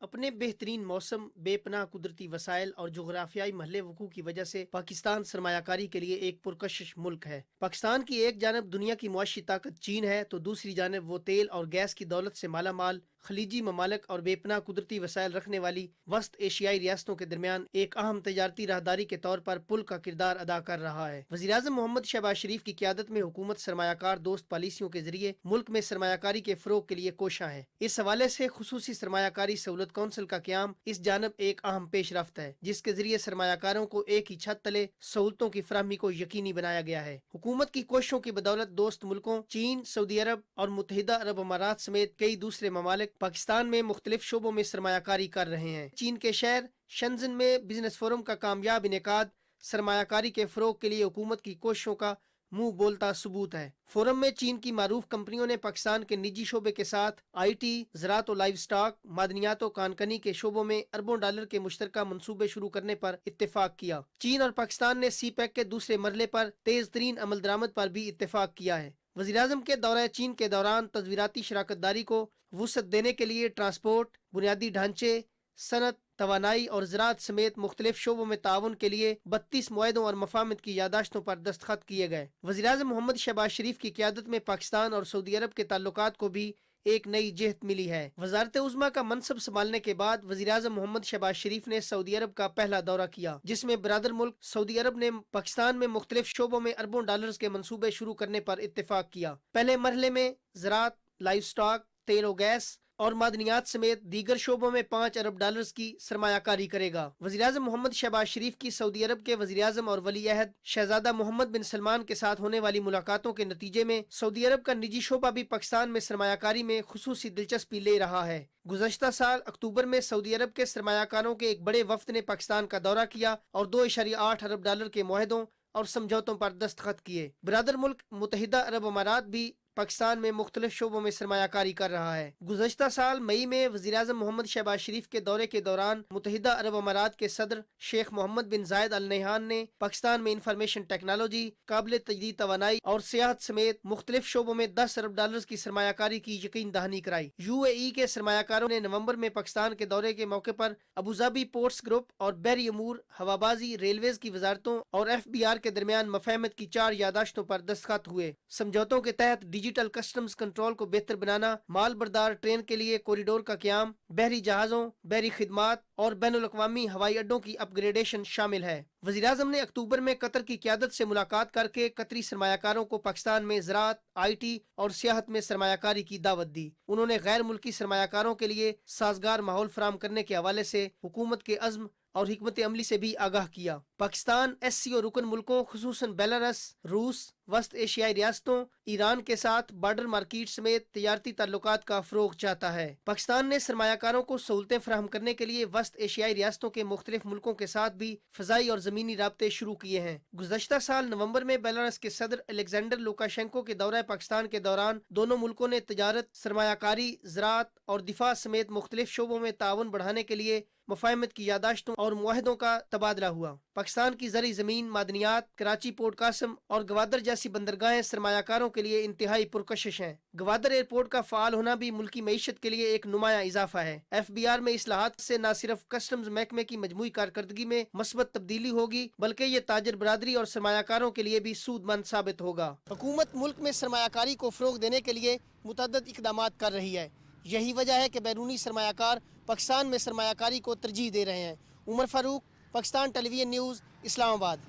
N: अपने बेहतरीन मौसम, बेपनाह कुदरती वसाइल और जोग्राफियाई महले वकू की वजह से पाकिस्तान सरमायाकारी के लिए एक पुरकशिश मुल्क है। पाकिस्तान की एक जानब दुनिया की मुआशी ताकत चीन है तो दूसरी जानब वो तेल और गैस की दौलत से माला माल खलीजी ममालिक और बेपनाह कुदरती वसाइल रखने वाली वस्त एशियाई रियासतों के दरमियान एक अहम तजारती राहदारी के तौर पर पुल का किरदार अदा कर रहा है। वज़ीर-ए-आज़म मोहम्मद शहबाज शरीफ की क़यादत में हुकूमत सरमायाकार दोस्त पॉलिसियों के जरिए मुल्क में सरमायाकारी के फ़रोग़ के लिए कोशा है। इस हवाले से खुसूसी सरमायाकारी सहूलत कौंसिल का क़याम इस जानब एक अहम पेशरफ्त है, जिसके जरिए सरमायाकारों को एक ही छत तले सहूलतों की फराहमी को यकीनी बनाया गया है। हुकूमत की कोशिशों की बदौलत दोस्त मुल्कों चीन, सऊदी अरब और मुत्तहिदा अरब अमारात समेत कई दूसरे ममालिक पाकिस्तान में मुख्तलिफ शोबों में सरमायाकारी कर रहे हैं। चीन के शहर शंजन में बिजनेस फोरम का कामयाब इनेकाद सरमायाकारी के फ़रोग़ के लिए हुकूमत की कोशिशों का मुंह बोलता सबूत है। फोरम में चीन की मारूफ कंपनियों ने पाकिस्तान के निजी शोबे के साथ IT, ज़राअत और लाइव स्टॉक, मादनियात और कानकनी के शोबों में अरबों डॉलर के मुश्तरका मंसूबे शुरू करने पर इत्तेफाक किया। चीन और पाकिस्तान ने CPEC के दूसरे मरले पर तेज तरीन अमल दरामद पर भी इत्तेफाक किया है। वज़ीर-ए-आज़म के दौरे चीन के दौरान तज़वीराती शराकतदारी को वुसअत देने के लिए ट्रांसपोर्ट, बुनियादी ढांचे, सनत, तवानाई और ज़राअत समेत मुख्तलिफ शोबों में ताउन के लिए 32 मुआहदों और मफाहमत की यादाश्तों पर दस्तखत किए गए। वज़ीर-ए-आज़म मोहम्मद शहबाज शरीफ की क़यादत में पाकिस्तान और सऊदी अरब के ताल्लुकात को भी एक नई जिहत मिली है। वज़ारत उज़्मा का मनसब संभालने के बाद वज़ीर-ए-आज़म मोहम्मद शहबाज शरीफ ने सऊदी अरब का पहला दौरा किया, जिसमें बरादर मुल्क सऊदी अरब ने पाकिस्तान में मुख्तलिफ शोबों में अरबों डॉलर्स के मंसूबे शुरू करने पर इत्तेफाक किया। पहले मरहले में ज़राअत, लाइव स्टॉक, तेल और गैस और मादनियात समेत दीगर शोबों में 5 अरब डॉलर्स की सरमायाकारी करेगा। वज़ीर-ए-आज़म मोहम्मद शहबाज शरीफ की सऊदी अरब के वज़ीर-ए-आज़म और वली अहद शहजादा मोहम्मद बिन सलमान के साथ होने वाली मुलाकातों के नतीजे में सऊदी अरब का निजी शोबा भी पाकिस्तान में सरमायाकारी में खुसूसी दिलचस्पी ले रहा है। गुज़श्ता साल अक्टूबर में सऊदी अरब के सरमायाकारों के एक बड़े वफ्द ने पाकिस्तान का दौरा किया और 2.8 अरब डॉलर के मुआहदों और समझौतों पर दस्तखत किए। बरादर मुल्क मुत्तहिदा अरब अमारात भी पाकिस्तान में मुख्तलिफ शोबों में सरमायाकारी कर रहा है। गुज़श्ता साल मई में वज़ीर-ए-आज़म मोहम्मद शहबाज शरीफ के दौरे के दौरान मुत्तहिदा अरब अमारात के सदर शेख मोहम्मद बिन जायद अल नहयान ने पाकिस्तान में इंफॉर्मेशन टेक्नोलॉजी, काबिल तजदीद तवानाई और सियाहत समेत मुख्तलिफ शोबों में 10 अरब डॉलर्स की सरमायाकारी की यकीन दहानी कराई। UAE के सरमायाकारों ने नवंबर में पाकिस्तान के दौरे के मौके पर अबूज़ाबी पोर्ट्स ग्रुप और बहरी अमूर, हवाबाजी, रेलवेज की वजारतों और FBR के दरमियान मफाहमत की 4 यादाश्तों पर दस्तखत हुए। समझौतों के तहत डिजिटल कस्टम्स कंट्रोल को बेहतर बनाना, माल बरदार ट्रेन के लिए कॉरिडोर का क़याम, बहरी जहाज़ों, बहरी खिदमात और बैनुल-अक़वामी हवाई अड्डों की अपग्रेडेशन शामिल है। वज़ीर-ए-आज़म ने अक्टूबर में कतर की क़यादत से मुलाकात करके कतरी सरमायाकारों को पाकिस्तान में ज़राअत, IT और सियाहत में सरमायाकारी की दावत दी। उन्होंने गैर मुल्की सरमायाकारों के लिए साजगार माहौल फराहम करने के हवाले से हुकूमत के अज़्म और हिकमत अमली से भी आगाह किया। पाकिस्तान SCO रुकन मुल्कों खुसूसन बेलारूस, रूस, वस्त एशियाई रियासतों, ईरान के साथ बॉर्डर मार्केट समेत तजारती ताल्लुकात का फ़रोग़ चाहता है। पाकिस्तान ने सरमायाकारों को सहूलतें फराहम करने के लिए वस्त एशियाई रियासतों के मुख्तलिफ मुल्कों के साथ भी फ़ज़ाई और ज़मीनी राब्ते शुरू किए हैं। गुज़श्ता साल नवंबर में बेलारूस के सदर अलेक्जेंडर लुकाशेंको के दौरा पाकिस्तान के दौरान दोनों मुल्कों ने तजारत, सरमायाकारी, ज़राअत और दिफा समेत मुख्तलिफ शोबों में ताउन बढ़ाने के लिए मुफाहमत की यादाश्तों और मुआहदों का तबादला हुआ। पाकिस्तान की ज़री ज़मीन, मादनियात, कराची पोर्ट कासम और गवादर जैसी बंदरगाहें सरमायाकारों के लिए इंतहाई पुरकशिश हैं। गवादर एयरपोर्ट का फ़ाल होना भी मुल्की मईशत के लिए एक नुमाया इजाफा है। FBR में इस्लाहात से न सिर्फ कस्टम्स महकमे की मजमूई कारकर्दगी में मस्बत तब्दीली होगी, बल्कि ये ताजर बरादरी और सरमायाकारों के लिए भी सूदमंद साबित होगा। हुकूमत मुल्क में सरमायाकारी को फ़रोग़ देने के लिए मुतअद्दिद इक़दामात कर रही है। यही वजह है कि बैरूनी सरमायाकार पाकिस्तान में सरमायाकारी को तरजीह दे रहे हैं। Umar Farooq, Pakistan television news, Islamabad.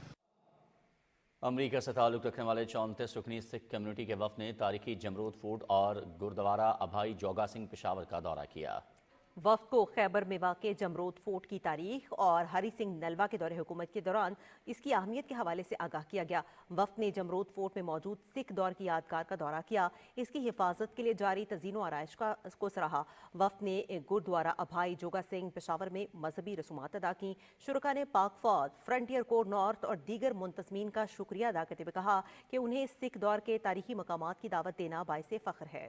A: America से ताल्लुक़ रखने वाले 34 रुकनी सिख कम्युनिटी के वफ़द ने तारीखी जमरूद फूट और गुरुद्वारा अभाई जोगा सिंह पेशावर का दौरा किया।
B: वफ़द को खैबर में वाक़े जमरूद फोर्ट की तारीख और हरी सिंह नलवा के दौरे हुकूमत के दौरान इसकी अहमियत के हवाले से आगाह किया गया। वफ़द ने जमरूद फोर्ट में मौजूद सिख दौर की यादगार का दौरा किया। इसकी हिफाजत के लिए जारी तज़ीन व आराइश को सराहा। वफ़द ने गुरुद्वारा अभाई जोगा सिंह पेशावर में मजहबी रसूमात अदा की। शुरका ने पाक फौज, फ्रंटियर कोर नॉर्थ और दीगर मुंतज़मीन का शुक्रिया अदा करते हुए कहा कि उन्हें सिख दौर के तारीखी मकामात की दावत देना बाइसे फ़ख्र है।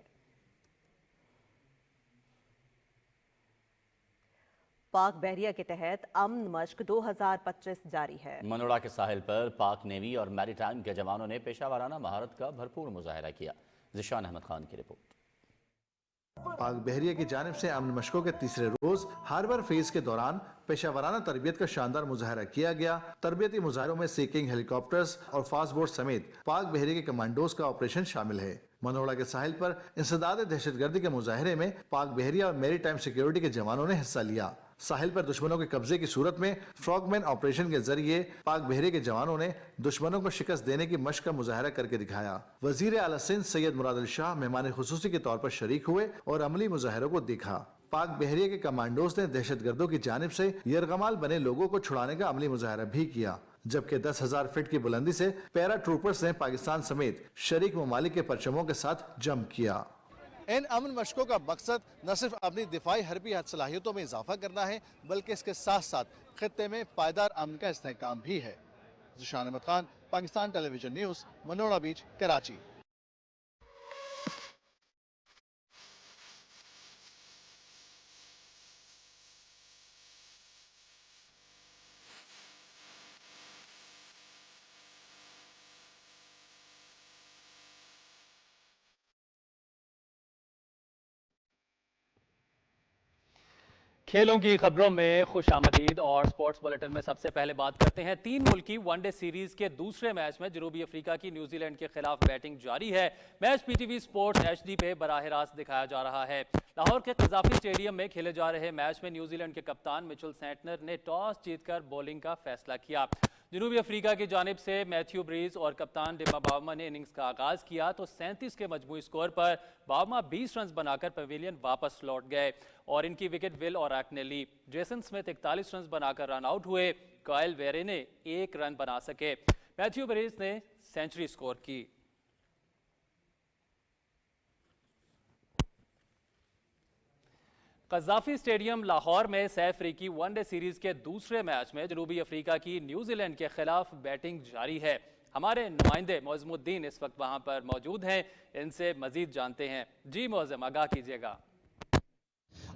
B: पाक बहरिया के तहत अमन मश्क 2025 जारी है।
A: मनोड़ा के साहिल पर पाक नेवी और मैरीटाइम के जवानों ने पेशावराना महारत का भरपूर मुजाहरा किया। ज़िशान अहमद खान की रिपोर्ट।
O: पाक बहरिया की जानिब से अमन मशकों के तीसरे रोज हार्बर फेज के दौरान पेशावराना तरबियत का शानदार मुजाहरा किया गया। तरबियती मुजाहरों में सीकिंग हेलीकॉप्टर्स और फास्ट बोट समेत पाक बहरिया के कमांडोज का ऑपरेशन शामिल है। मनोड़ा के साहिल पर इंसदाद दहशतगर्दी के मुजाहरे में पाक बहरिया और मेरी टाइम सिक्योरिटी के जवानों ने हिस्सा लिया। साहिल पर दुश्मनों के कब्जे की सूरत में फ्रॉगमैन ऑपरेशन के जरिए पाक बहरे के जवानों ने दुश्मनों को शिकस्त देने की मशक का मुजाहरा करके दिखाया। वजीर आला सिंध सैयद मुराद अली शाह मेहमान खुसूसी के तौर पर शरीक हुए और अमली मुजाहरों को देखा। पाक बहरिया के कमांडोज ने दहशतगर्दों की जानिब से यरगमाल बने लोगों को छुड़ाने का अमली मुजाहरा भी किया, जबकि 10,000 फीट की बुलंदी से पैरा ट्रूपर्स ने पाकिस्तान समेत शरीक ममालिक के परचमों के साथ जंप किया। इन अमन मशकों का मकसद न सिर्फ अपनी दिफाई हरबी सलाहियतों में इजाफा करना है, बल्कि इसके साथ साथ खित्ते में पायदार अमन का इस्तेहकाम भी है। ज़िशान अहमद खान, पाकिस्तान टेलीविजन न्यूज़, मनोड़ा बीच, कराची।
C: खेलों की खबरों में खुश आमदीद और स्पोर्ट्स बुलेटिन में सबसे पहले बात करते हैं 3 मुल्की वनडे सीरीज के दूसरे मैच में जनूबी अफ्रीका की न्यूजीलैंड के खिलाफ बैटिंग जारी है। मैच पीटीवी स्पोर्ट्स एचडी पे बराह रास्त दिखाया जा रहा है। लाहौर के कज़ाफी स्टेडियम में खेले जा रहे मैच में न्यूजीलैंड के कप्तान मिचेल सेंटनर ने टॉस जीतकर बॉलिंग का फैसला किया। जनूबी अफ्रीका की जानिब से मैथ्यू ब्रीज और कप्तान डिमा बावमा ने इनिंग्स का आगाज किया तो 37 के मजमूई स्कोर पर बावमा 20 रन बनाकर पवेलियन वापस लौट गए और इनकी विकेट विल और ने ली। जेसन स्मिथ 41 रन बनाकर रन आउट हुए। कायल वेरे ने 1 रन बना सके। मैथ्यू ब्रीज ने सेंचुरी स्कोर की। कज़ाफी स्टेडियम लाहौर में सह अफ्रीकी वनडे सीरीज के दूसरे मैच में जनूबी अफ्रीका की न्यूजीलैंड के खिलाफ बैटिंग जारी है। हमारे नुमाइंदे मौज़मुद्दीन इस वक्त वहां पर मौजूद हैं, इनसे मजीद जानते हैं। जी मौज़म, आगाह कीजिएगा।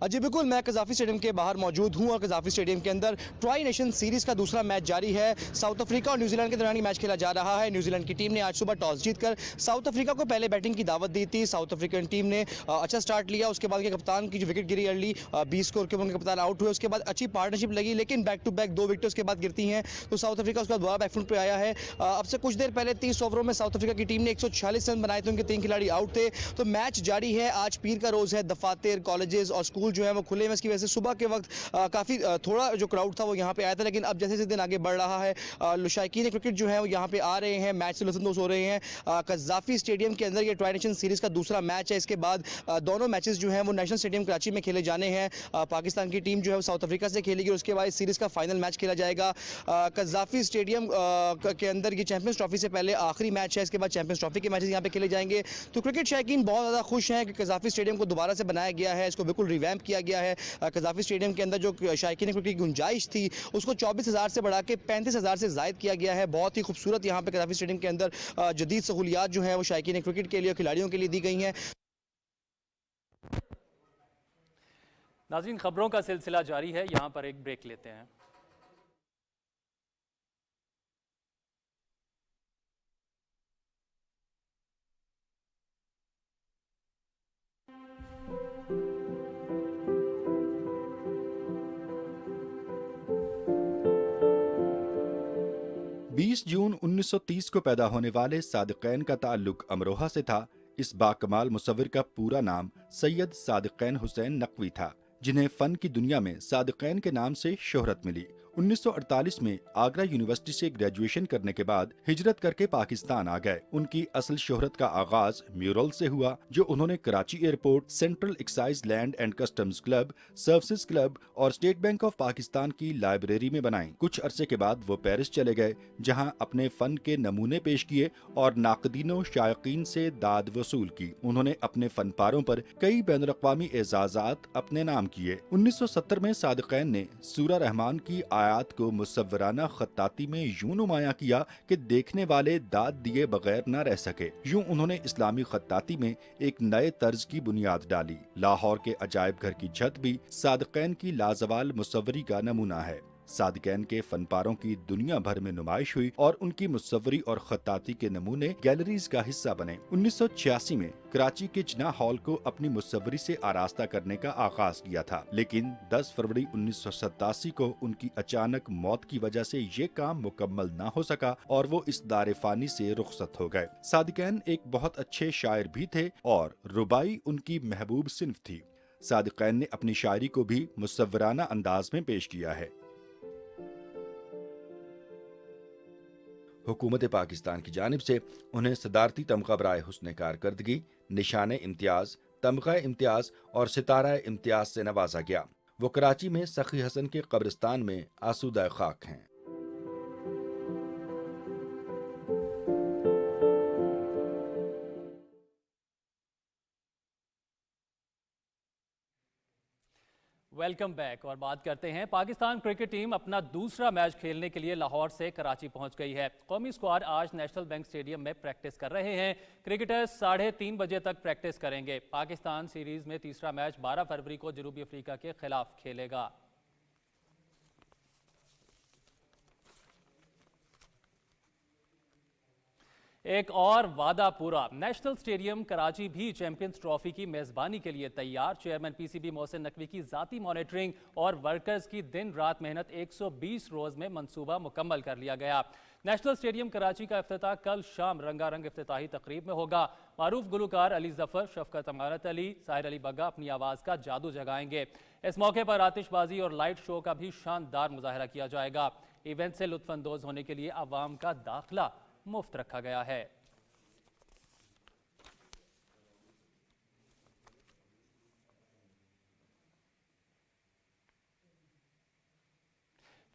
P: जी बिल्कुल, मैं कज़ाफी स्टेडियम के बाहर मौजूद हूँ और कज़ाफी स्टेडियम के अंदर ट्राई नेशन सीरीज़ का दूसरा मैच जारी है। साउथ अफ्रीका और न्यूजीलैंड के दरमियान मैच खेला जा रहा है। न्यूजीलैंड की टीम ने आज सुबह टॉस जीतकर साउथ अफ्रीका को पहले बैटिंग की दावत दी थी। साउथ अफ्रीकन टीम ने अच्छा स्टार्ट लिया, उसके बाद के कप्तान की जो विकेट गिरी अर्ली 20 स्कोर के उनके कप्तान आउट हुए। उसके बाद अच्छी पार्टनरशिप लगी, लेकिन बैक टू बैक 2 विकेट उसके बाद गिरती हैं तो साउथ अफ्रीका उसके बाद दोबारा बैकफुट पर आया है। अब से कुछ देर पहले 30 ओवरों में साउथ अफ्रीका की टीम ने 146 रन बनाए थे, उनके 3 खिलाड़ी आउट थे। तो मैच जारी है। आज पीर का रोज़ है, दफातर, कॉलेजेस और स्कूल जो है वो खुले हैं। इसकी वजह से सुबह के वक्त काफ़ी थोड़ा जो क्राउड था वो यहाँ पे आया था, लेकिन अब जैसे जैसे दिन आगे बढ़ रहा है शायकीन क्रिकेट जो है वो यहाँ पे आ रहे हैं, मैच से लुत्फ़अंदोज़ हो रहे हैं। कज़ाफी स्टेडियम के अंदर ये ट्राई नेशन सीरीज़ का दूसरा मैच है। इसके बाद दोनों मैचेस जो हैं वो नेशनल स्टेडियम कराची में खेले जाने हैं। पाकिस्तान की टीम जो है वो साउथ अफ्रीका से खेलेगी और उसके बाद इस सीरीज़ का फाइनल मैच खेला जाएगा। कज़ाफी स्टेडियम के अंदर ये चैंपियंस ट्रॉफी से पहले आखिरी मैच है। इसके बाद चैंपियंस ट्रॉफी के मैचेस यहाँ पे खेले जाएंगे। तो क्रिकेट शायकीन बहुत ज़्यादा खुश हैं कि कज़ाफी स्टेडियम को दोबारा से बनाया गया है, इसको बिल्कुल रिवैम्प किया गया है। कज़ाफी स्टेडियम के अंदर जो शायकीन क्रिकेट की गुंजाइश थी उसको 24,000 से बढ़ा के 35,000 से ज़ायद किया गया है। बहुत ही खूबसूरत यहाँ पे कज़ाफी स्टेडियम के अंदर जदीद सहूलियात जो हैं वो शायकीन क्रिकेट के लिए, खिलाड़ियों के लिए दी गई हैं।
C: नाज़रीन, खबरों का सिलसिला जारी है, यहाँ पर एक ब्रेक लेते हैं।
Q: जून 1930 को पैदा होने वाले सादिक़ैन का ताल्लुक अमरोहा से था। इस बाकमाल मुसव्विर का पूरा नाम सैयद सादिक़ैन हुसैन नकवी था, जिन्हें फ़न की दुनिया में सादिक़ैन के नाम से शोहरत मिली। 1948 में आगरा यूनिवर्सिटी से ग्रेजुएशन करने के बाद हिजरत करके पाकिस्तान आ गए। उनकी असल शोहरत का आगाज म्यूरल से हुआ, जो उन्होंने Karachi airport, central excise land and customs club, services club और स्टेट बैंक ऑफ पाकिस्तान की लाइब्रेरी में बनाई। कुछ अरसे के बाद वो पेरिस चले गए, जहां अपने फन के नमूने पेश किए और नाकदीनों शायकीन से दाद वसूल की। उन्होंने अपने फनपारों पर कई बैनुल-अक़वामी एजाज़ात अपने नाम किए। 1970 में सादिक़ैन ने सूरा रहमान की आयात को मुसव्वराना खत्ताती में यूं नुमाया किया कि देखने वाले दाद दिए बगैर न रह सके। यूं उन्होंने इस्लामी खत्ताती में एक नए तर्ज की बुनियाद डाली। लाहौर के अजायब घर की छत भी सादिक़ैन की लाजवाल मुसव्वरी का नमूना है। सादिक़ैन के फनपारों की दुनिया भर में नुमाइश हुई और उनकी मुसव्वरी और खत्ताती के नमूने गैलरीज का हिस्सा बने। 1986 में कराची के जिन्ना हॉल को अपनी मुसव्वरी से आरास्ता करने का आगाज किया था, लेकिन 10 फरवरी 1987 को उनकी अचानक मौत की वजह से ये काम मुकम्मल न हो सका और वो इस दारे फानी से रुखसत हो गए। सादिक़ैन एक बहुत अच्छे शायर भी थे और रुबाई उनकी महबूब सिन्फ थी। सादिक़ैन ने अपनी शायरी को भी मुसव्वराना अंदाज में पेश किया है। हुकूमत पाकिस्तान की जानिब से उन्हें सदारती तमगा बराए हुस्न कारकर्दगी, निशान इम्तियाज़, तमगा इम्तियाज़ और सितारा इम्तियाज़ से नवाजा गया। वो कराची में सखी हसन के कब्रिस्तान में आसूदा खाक हैं।
C: वेलकम बैक और बात करते हैं। पाकिस्तान क्रिकेट टीम अपना दूसरा मैच खेलने के लिए लाहौर से कराची पहुंच गई है। कौमी स्क्वाड आज नेशनल बैंक स्टेडियम में प्रैक्टिस कर रहे हैं। क्रिकेटर्स 3:30 बजे तक प्रैक्टिस करेंगे। पाकिस्तान सीरीज में तीसरा मैच 12 फरवरी को जनूबी अफ्रीका के खिलाफ खेलेगा। एक और वादा पूरा। नेशनल स्टेडियम कराची भी चैंपियंस ट्रॉफी की मेजबानी के लिए तैयार। चेयरमैन पीसीबी मोहसिन नकवी की जाती मॉनिटरिंग और वर्कर्स की दिन रात मेहनत 120 रोज में मंसूबा मुकम्मल कर लिया गया। नेशनल स्टेडियम कराची का इफ्तिताह कल शाम रंगारंग इफ्तिताही तकरीब में होगा। मारूफ गुलकार अली जफर, शफकत अमानत अली, साहिर अली बग्गा अपनी आवाज का जादू जगाएंगे। इस मौके पर आतिशबाजी और लाइट शो का भी शानदार मुजाहरा किया जाएगा। इवेंट से लुत्फानंदोज होने के लिए आवाम का दाखिला मुफ्त रखा गया है।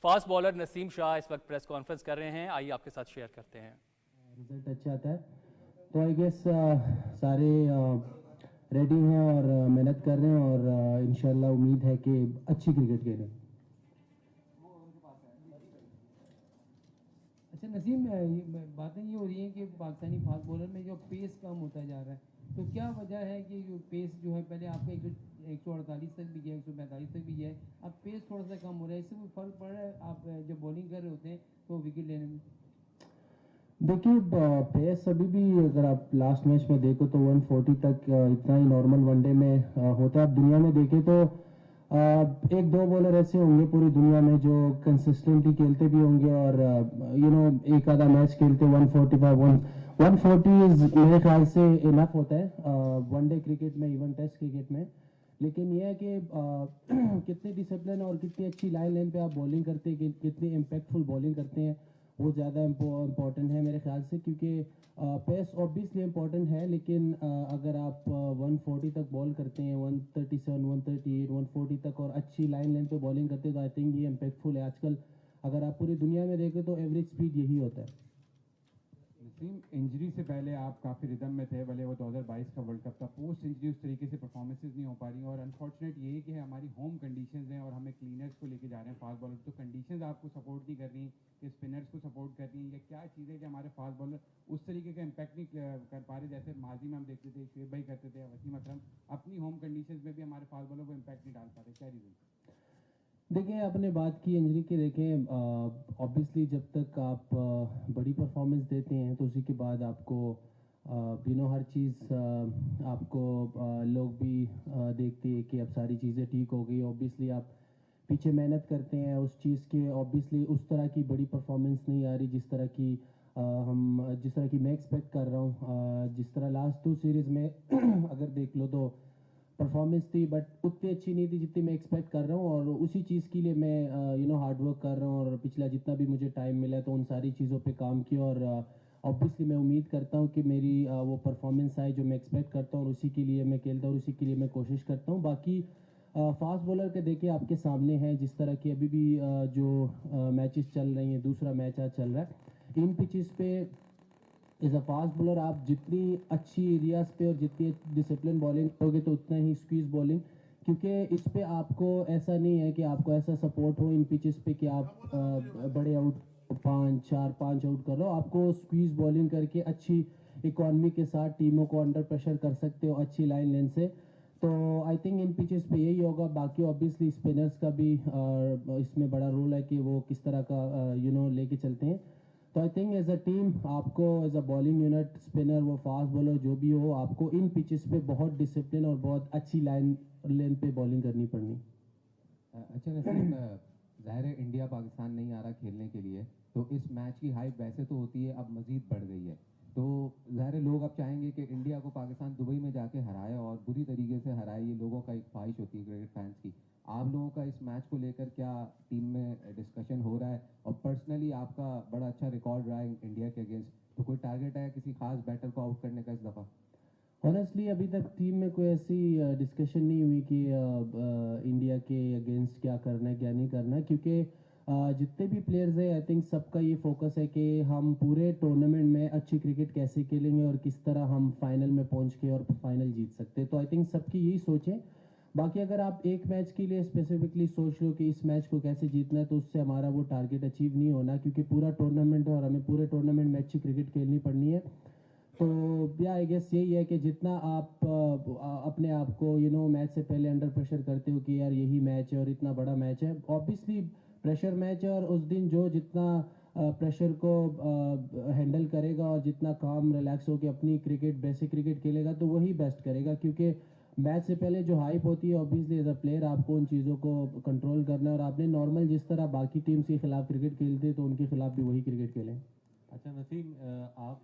C: फास्ट बॉलर नसीम शाह इस वक्त प्रेस कॉन्फ्रेंस कर रहे हैं, आइए आपके साथ शेयर करते हैं।
R: रिजल्ट अच्छा आता है तो आई गेस सारे रेडी हैं और मेहनत कर रहे हैं और इंशाल्लाह उम्मीद है कि अच्छी क्रिकेट खेलें। अच्छा नसीम, बातें ये हो रही हैं कि पाकिस्तानी फास्ट बॉलर में जो पेस कम होता जा रहा है, तो क्या वजह है कि जो पेस जो है पहले आपका 148 तक भी गया, 145 तक भी गया है, अब पेस थोड़ा सा कम हो रहा है, इससे कोई फर्क पड़ रहा है आप जब बॉलिंग कर रहे होते हैं तो विकेट लेने में? देखिए पेस अभी भी अगर आप लास्ट मैच में देखो तो 140 तक इतना ही नॉर्मल वनडे में होता है। आप दुनिया में देखें तो एक दो बॉलर ऐसे होंगे पूरी दुनिया में जो कंसिस्टेंटली खेलते भी होंगे और एक आधा मैच खेलते 140 मेरे ख्याल से इनफ होता है वनडे क्रिकेट में, इवन टेस्ट क्रिकेट में। लेकिन यह है कि कितने डिसिप्लिन और कितनी अच्छी लाइन पे आप बॉलिंग करते हैं, कितनी इम्पैक्टफुल बॉलिंग करते हैं, वो ज़्यादा इम्पोर्टेंट है मेरे ख्याल से। क्योंकि पेस ऑब्वियसली इम्पोर्टेंट है, लेकिन अगर आप 140 तक बॉल करते हैं, 137, 138, 140 तक और अच्छी लाइन पे बॉलिंग करते हैं तो आई थिंक ये इम्पैक्टफुल है। आजकल अगर आप पूरी दुनिया में देखें तो एवरेज स्पीड यही होता है।
S: इंजरी से पहले आप काफ़ी रिदम में थे, भले वो 2022 का वर्ल्ड कप था। पोस्ट इंजरी उस तरीके से परफॉर्मेंसेज नहीं हो पा रही और अनफॉर्चुनेट ये है कि हमारी होम कंडीशंस हैं और हमें क्लीनर्स को लेके जा रहे हैं फास्ट बॉलर, तो कंडीशंस आपको सपोर्ट नहीं कर रही कि स्पिनर्स को सपोर्ट कर रही हैं, या क्या चीज़ें कि हमारे फास्ट बॉलर उस तरीके का इम्पैक्ट नहीं कर पा रहे जैसे माजी में हम देखते थे, शुएब भाई करते थे, वसीम अकरम अपनी होम कंडीशंस में भी हमारे फास्ट बॉलर को इम्पैक्ट नहीं डाल पा रहे, क्या रीज़न?
R: देखिए आपने बात की इंजरी की, देखें ऑब्वियसली जब तक आप बड़ी परफॉर्मेंस देते हैं तो उसी के बाद आपको हर चीज़ आपको लोग भी देखते हैं कि अब सारी चीज़ें ठीक हो गई। ऑब्वियसली आप पीछे मेहनत करते हैं उस चीज़ के, ऑब्वियसली उस तरह की बड़ी परफॉर्मेंस नहीं आ रही जिस तरह की मैं एक्सपेक्ट कर रहा हूँ। जिस तरह लास्ट 2 सीरीज़ में अगर देख लो तो परफॉर्मेंस थी, बट उतनी अच्छी नहीं थी जितनी मैं एक्सपेक्ट कर रहा हूँ, और उसी चीज़ के लिए मैं हार्ड वर्क कर रहा हूँ, और पिछला जितना भी मुझे टाइम मिला तो उन सारी चीज़ों पे काम किया, और ऑब्वियसली मैं उम्मीद करता हूँ कि मेरी वो परफॉर्मेंस आए जो मैं एक्सपेक्ट करता हूँ, और उसी के लिए मैं खेलता हूँ और उसी के लिए मैं कोशिश करता हूँ। बाकी फास्ट बॉलर के देखिए आपके सामने है, जिस तरह की अभी भी जो मैचेस चल रही हैं, दूसरा मैच आज चल रहा है इन पिचेस पे, एज अ फास्ट बॉलर आप जितनी अच्छी एरियाज पे और जितनी डिसिप्लिन बॉलिंग करोगे तो उतना ही स्क्वीज बॉलिंग, क्योंकि इस पे आपको ऐसा नहीं है कि आपको ऐसा सपोर्ट हो इन पिचेस पे कि आप बड़े आउट 5 आउट कर रहे हो, आपको स्क्वीज बॉलिंग करके अच्छी इकॉनमी के साथ टीमों को अंडर प्रेशर कर सकते हो अच्छी लाइन लेंथ से। तो आई थिंक इन पिचेस पे यही होगा। बाकी ऑब्वियसली स्पिनर्स का भी इसमें बड़ा रोल है कि वो किस तरह का लेके चलते हैं। तो I think as a team आपको as a bowling unit, spinner वो फास्ट बॉलर जो भी हो, आपको इन पिचेस पे बहुत डिसिप्लिन और बहुत अच्छी लाइन लेंथ पे बॉलिंग करनी पड़नी।
T: अच्छा नसीम, ज़ाहिर है इंडिया पाकिस्तान नहीं आ रहा खेलने के लिए, तो इस मैच की हाइप वैसे तो होती है, अब मज़ीद बढ़ गई है, तो ज़ाहिर है लोग अब चाहेंगे कि इंडिया को पाकिस्तान दुबई में जाके हराए और बुरी तरीके से हराए। ये लोगों का एक ख्वाहिश होती है क्रिकेट फैंस की। आप लोगों का इस मैच को लेकर क्या टीम में डिस्कशन हो रहा है? और पर्सनली आपका बड़ा अच्छा रिकॉर्ड रहा है इंडिया के अगेंस्ट, तो कोई टारगेट है किसी खास बैटर को आउट करने का इस दफ़ा?
R: ऑनेस्टली अभी तक टीम में कोई ऐसी डिस्कशन नहीं हुई कि इंडिया के अगेंस्ट क्या करना है क्या नहीं करना है, क्योंकि जितने भी प्लेयर्स हैं आई थिंक सबका ये फोकस है कि हम पूरे टूर्नामेंट में अच्छी क्रिकेट कैसे खेलेंगे और किस तरह हम फाइनल में पहुंच के और फाइनल जीत सकते हैं। तो आई थिंक सबकी यही सोच है। बाकी अगर आप एक मैच के लिए स्पेसिफिकली सोच लो कि इस मैच को कैसे जीतना है, तो उससे हमारा वो टारगेट अचीव नहीं होना, क्योंकि पूरा टूर्नामेंट है और हमें पूरे टूर्नामेंट में अच्छी क्रिकेट खेलनी पड़नी है। तो या आई गेस यही है कि जितना आप अपने आप को मैच से पहले अंडर प्रेशर करते हो कि यार यही मैच है और इतना बड़ा मैच है, ऑब्वियसली प्रेशर मैच है, और उस दिन जो जितना प्रेशर को हैंडल करेगा और जितना काम रिलैक्स होकर अपनी क्रिकेट बेसिक क्रिकेट खेलेगा तो वही बेस्ट करेगा, क्योंकि मैच से पहले जो हाइप होती है ऑब्वियसली एज अ प्लेयर आपको उन चीज़ों को कंट्रोल करना है, और आपने नॉर्मल जिस तरह बाकी टीम्स के खिलाफ क्रिकेट खेलते तो उनके खिलाफ भी वही क्रिकेट खेलें।
T: अच्छा नसीम, आप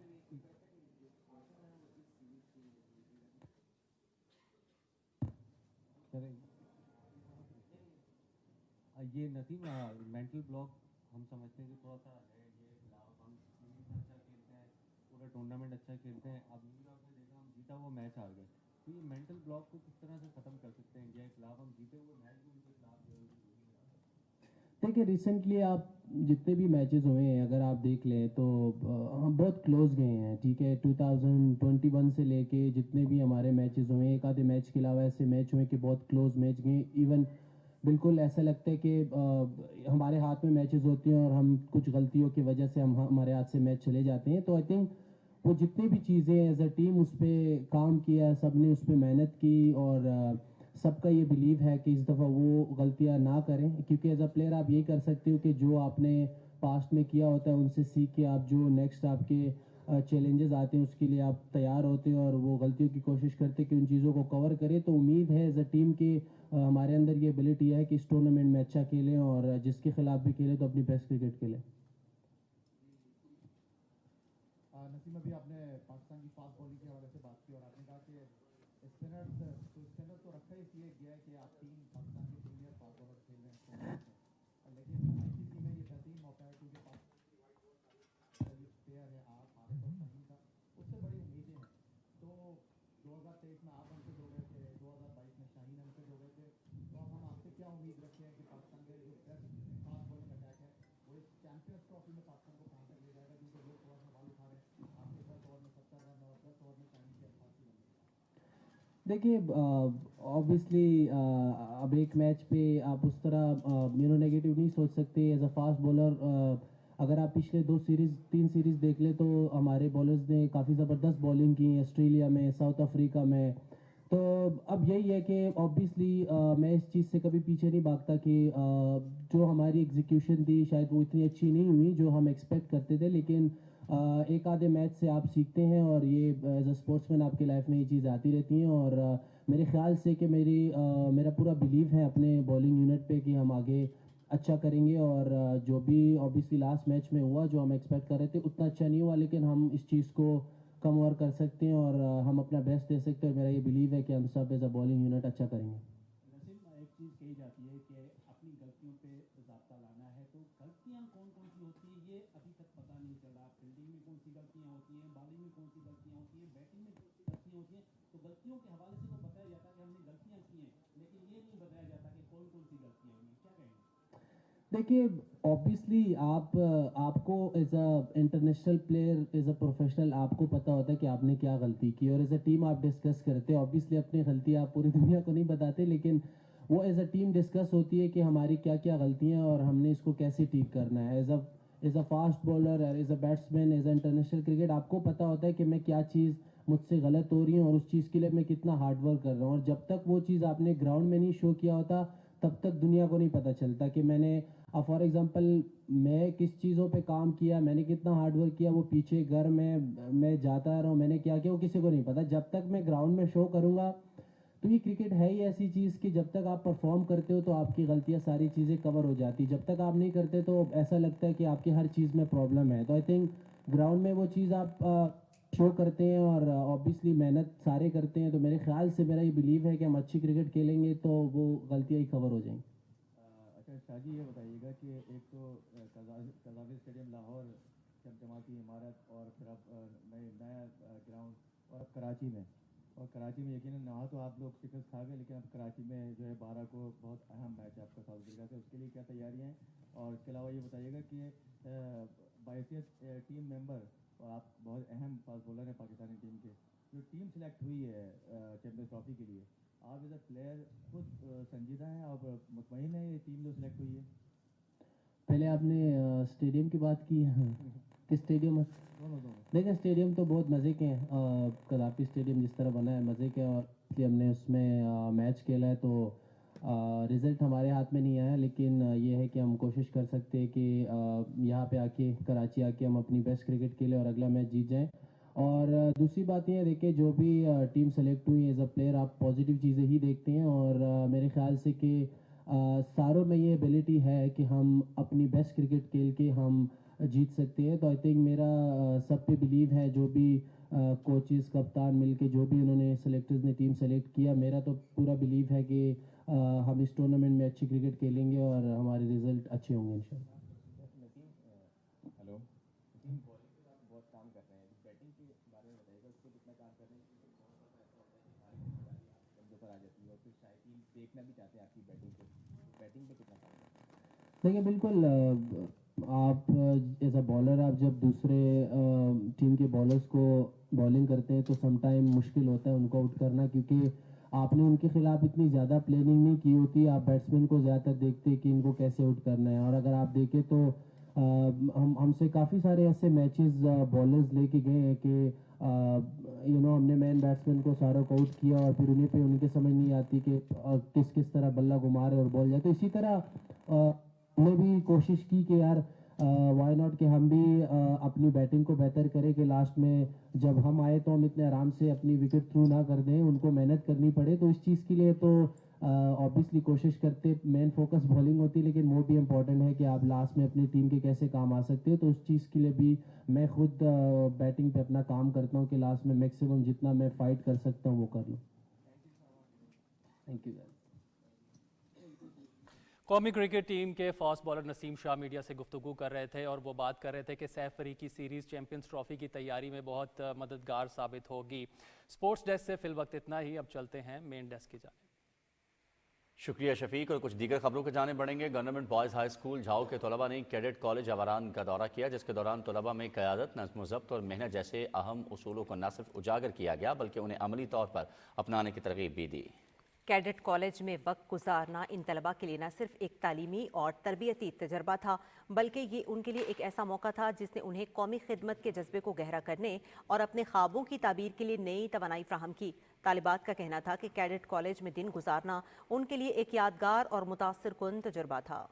T: ये नसीम मेंटल ब्लॉक हम समझते हैं कि थोड़ा सा है, ये खिलाफ हम अच्छा खेलते हैं, पूरा टूर्नामेंट अच्छा खेलते हैं, अब न्यूयॉर्क में देखा हम जीता हुआ मैच हार गए, तो ये मेंटल ब्लॉक को किस तरह से ख़त्म कर सकते हैं? इंडिया के खिलाफ हम जीते हुए मैच भी उनके खिलाफ
R: देखिए रिसेंटली आप जितने भी मैचेस हुए हैं अगर आप देख लें तो हम बहुत क्लोज गए हैं, ठीक है। 2021 से लेके जितने भी हमारे मैचेस हुए हैं, एक आधे मैच के अलावा ऐसे मैच हुए कि बहुत क्लोज मैच गए, इवन बिल्कुल ऐसा लगता है कि हमारे हाथ में मैचेस होती हैं और हम कुछ गलतियों की वजह से हमारे हाथ से मैच चले जाते हैं। तो आई थिंक वो जितनी भी चीज़ें एज अ टीम उस पर काम किया, सब ने उस पर मेहनत की, और सबका ये बिलीव है कि इस दफ़ा वो गलतियां ना करें, क्योंकि एज अ प्लेयर आप ये कर सकते हो कि जो आपने पास्ट में किया होता है उनसे सीख के आप जो नेक्स्ट आपके चैलेंजेस आते हैं उसके लिए आप तैयार होते हैं और वो गलतियों की कोशिश करते कि उन चीज़ों को कवर करें। तो उम्मीद है एज अ टीम के हमारे अंदर ये एबिलिटी है कि इस टूर्नामेंट में अच्छा खेलें और जिसके खिलाफ भी खेलें तो अपनी बेस्ट क्रिकेट खेलें।
O: नसीम, अभी आपने पाकिस्तान की फास्ट बॉलिंग के हवाले से बात की और आपने कहा कि स्पिनर तो रखा इसलिए गया है कि आप तीन पाकिस्तान के सीनियर फास्ट बॉलर खेल रहे हैं, लेकिन आईसीसी में ये बेहतरीन मौका है क्योंकि प्लेयर है आप हारिस और शहीन का, उससे बड़ी उम्मीदें हैं। तो 2023 में आप अनफिट हो गए थे, 2022 में शाहीन अनफिट हो गए थे, तो अब हम आपसे क्या उम्मीद रखते हैं कि पाकिस्तान का जो बेस्ट फास्ट बॉलिंग अटैक है वो इस चैंपियंस ट्रॉफी में पाकिस्तान को कहाँ तक ले जाएगा? क्योंकि लोग थोड़ा सवाल उठा रहे हैं आपके 10 ओवर में 70 रन और 10 ओवर में शाहीन की 88 रन।
R: देखिए ऑब्वियसली अब एक मैच पे आप उस तरह नेगेटिव नहीं सोच सकते एज अ फास्ट बॉलर। अगर आप पिछले 3 सीरीज़ देख ले तो हमारे बॉलर्स ने काफ़ी ज़बरदस्त बॉलिंग की ऑस्ट्रेलिया में, साउथ अफ्रीका में। तो अब यही है कि ऑब्वियसली मैं इस चीज़ से कभी पीछे नहीं भागता कि जो हमारी एग्जीक्यूशन थी शायद वो इतनी अच्छी नहीं हुई जो हम एक्सपेक्ट करते थे, लेकिन एक आधे मैच से आप सीखते हैं और ये एज अ स्पोर्ट्समैन आपकी लाइफ में ये चीज़ आती रहती हैं। और मेरे ख्याल से कि मेरा पूरा बिलीव है अपने बॉलिंग यूनिट पे कि हम आगे अच्छा करेंगे, और जो भी ऑब्वियसली लास्ट मैच में हुआ जो हम एक्सपेक्ट कर रहे थे उतना अच्छा नहीं हुआ, लेकिन हम इस चीज़ को कम और कर सकते हैं और हम अपना बेस्ट दे सकते हैं. और मेरा ये बिलीव है कि हम सब एज अ बॉलिंग यूनिट अच्छा करेंगे.
U: एक चीज़ कही जाती है कि अपनी गलतियों पे ज़ाब्ता लाना है, तो गलतियां कौन कौन सी होती हैं ये अभी तक पता नहीं चला. फील्डिंग में कौन सी गलतियां होती हैं, बॉलिंग में कौन सी गलतियां होती हैं, बैटिंग में कौन सी गलतियां होती हैं. तो गलतियों के हवाले से तो बताया जाता है कि हमने गलतियां की हैं, लेकिन ये नहीं बताया जाता कि कौन कौन सी गलतियां हुई हैं. क्या कहेंगे?
R: देखिए ऑब्वियसली आपको as a international player, as a professional आपको पता होता है कि आपने क्या गलती की, और एज अ टीम आप डिस्कस करते हैं. ऑब्वियसली अपनी गलती आप पूरी दुनिया को नहीं बताते, लेकिन वो एज अ टीम डिस्कस होती है कि हमारी क्या क्या गलतियाँ हैं और हमने इसको कैसे ठीक करना है. As a fast bowler, as a batsman, as a international cricket आपको पता होता है कि मैं क्या चीज़ मुझसे गलत हो रही है और उस चीज़ के लिए मैं कितना हार्ड वर्क कर रहा हूँ. और जब तक वो चीज़ आपने ग्राउंड में नहीं शो किया होता तब तक दुनिया को नहीं पता चलता कि मैंने फॉर एग्जांपल मैं किस चीज़ों पे काम किया, मैंने कितना हार्ड वर्क किया. वो पीछे घर में मैं जाता रहा हूँ, मैंने क्या किया वो किसी को नहीं पता. जब तक मैं ग्राउंड में शो करूँगा, तो ये क्रिकेट है ही ऐसी चीज़ कि जब तक आप परफॉर्म करते हो तो आपकी गलतियाँ सारी चीज़ें कवर हो जाती. जब तक आप नहीं करते तो ऐसा लगता है कि आपकी हर चीज़ में प्रॉब्लम है. तो आई थिंक ग्राउंड में वो चीज़ आप शो करते हैं और ऑब्वियसली मेहनत सारे करते हैं. तो मेरे ख्याल से मेरा ये बिलीव है कि हम अच्छी क्रिकेट खेलेंगे तो वो गलतियाँ ही कवर हो जाएंगी.
T: अच्छा शाहजी, ये बताइएगा कि एक तो कज़ावी स्टेडियम लाहौर जमाती इमारत, और फिर अब नया ग्राउंड, और अब कराची में. और कराची में यकीनन नहा तो आप लोग शिकस्त खा गए, लेकिन अब कराची में जो है 12 को बहुत अहम मैच है आपका साउथ अफ्रीका से, उसके लिए क्या तैयारियाँ हैं? और इसके अलावा ये बताइएगा कि बाइसियत टीम मेंबर, और आप बहुत अहम फास्ट बॉलर हैं पाकिस्तानी टीम के, जो टीम सेलेक्ट हुई है चैम्पियंस ट्रॉफी के लिए, आप एज अ प्लेयर खुद संजीदा हैं और मुतमईन है ये टीम जो सेलेक्ट हुई है?
R: पहले आपने स्टेडियम की बात की. किस स्टेडियम है?
T: दोनों.
R: देखिए स्टेडियम तो बहुत मज़े के हैं. कदाफी स्टेडियम जिस तरह बना है मज़े के, और इसलिए हमने उसमें मैच खेला है. तो रिज़ल्ट हमारे हाथ में नहीं आया, लेकिन ये है कि हम कोशिश कर सकते हैं कि यहाँ पे आके कराची आके हम अपनी बेस्ट क्रिकेट खेलें और अगला मैच जीत जाएं. और दूसरी बात ये है, देखिए जो भी टीम सेलेक्ट हुई एज अ प्लेयर आप पॉजिटिव चीज़ें ही देखते हैं. और मेरे ख्याल से कि सारों में ये एबिलिटी है कि हम अपनी बेस्ट क्रिकेट खेल के हम जीत सकते हैं. तो आई थिंक मेरा सब पे बिलीव है. जो भी कोचेस कप्तान मिलके जो भी उन्होंने सेलेक्टर्स ने टीम सेलेक्ट किया, मेरा तो पूरा बिलीव है कि हम इस टूर्नामेंट में अच्छी क्रिकेट खेलेंगे और हमारे रिजल्ट अच्छे होंगे इंशाल्लाह.
T: हेलो, टीम बॉलिंग पे आप बहुत काम कर रहे हैं, बैटिंग के बारे में बताइएगा, उस पर कितना काम कर रहे हैं? क्योंकि बहुत दफ़ा ऐसा होता है कि हार बंदों पर आ जाती है और फिर शायद टीम देखना भी चाहते हैं आपकी बैटिंग पे. बैटिंग पे कितना काम करते हैं?
R: देखिए बिल्कुल आप एज अ बॉलर आप जब दूसरे टीम के बॉलर्स को बॉलिंग करते हैं तो समटाइम मुश्किल होता है उनको आउट करना, क्योंकि आपने उनके खिलाफ इतनी ज़्यादा प्लानिंग नहीं की होती. आप बैट्समैन को ज़्यादातर देखते हैं कि इनको कैसे आउट करना है. और अगर आप देखें तो हमसे काफ़ी सारे ऐसे मैचेस बॉलर्स लेके गए हैं कि हमने मैन बैट्समैन को सारों को आउट किया और फिर उन्हें पे उनके समझ नहीं आती कि किस किस तरह बल्ला घुमा रहे और बॉल जाए. तो इसी तरह हमने भी कोशिश की कि यार वाई नॉट कि हम भी अपनी बैटिंग को बेहतर करें, कि लास्ट में जब हम आए तो हम इतने आराम से अपनी विकेट थ्रू ना कर दें, उनको मेहनत करनी पड़े. तो इस चीज़ के लिए तो ऑब्वियसली कोशिश करते, मेन फोकस बॉलिंग होती है, लेकिन वो भी इम्पॉर्टेंट है कि आप लास्ट में अपनी टीम के कैसे काम आ सकते हो. तो उस चीज़ के लिए भी मैं खुद बैटिंग पे अपना काम करता हूँ कि लास्ट में मैक्सिमम जितना मैं फाइट कर सकता हूँ वो कर लूँ. Thank you.
C: कौमी क्रिकेट टीम के fast bowler Naseem Shah media से गुफ्तगू कर रहे थे और वो बात कर रहे थे कि Saif Afridi series champions trophy की तैयारी में बहुत मददगार साबित होगी. स्पोर्ट्स डेस्क से फिल वक्त इतना ही. अब चलते हैं मेन डेस्क की जानिब.
A: शुक्रिया शफीक. और कुछ दीगर खबरों के जाने बढ़ेंगे. गवर्नमेंट बॉयज़ हाई स्कूल झाऊ के तलबा ने कैडेट कॉलेज अवारान का दौरा किया, जिसके दौरान तलबा में क़यादत, नज़्म ज़ब्त और मेहनत जैसे अहम उसूलों को न सिर्फ उजागर किया गया बल्कि उन्हें अमली तौर पर अपनाने की तरगीब भी दी.
B: कैडेट कॉलेज में वक्त गुजारना इन तलबा के लिए न सिर्फ एक तालीमी और तरबियती तजर्बा था, बल्कि ये उनके लिए एक ऐसा मौका था जिसने उन्हें कौमी खिदमत के जज्बे को गहरा करने और अपने ख्वाबों की ताबीर के लिए नई तवानाई फ्राहम की. तालिबात का कहना था कि कैडेट कॉलेज में दिन गुजारना उनके लिए एक यादगार और मुतासिर कुन तजुर्बा था.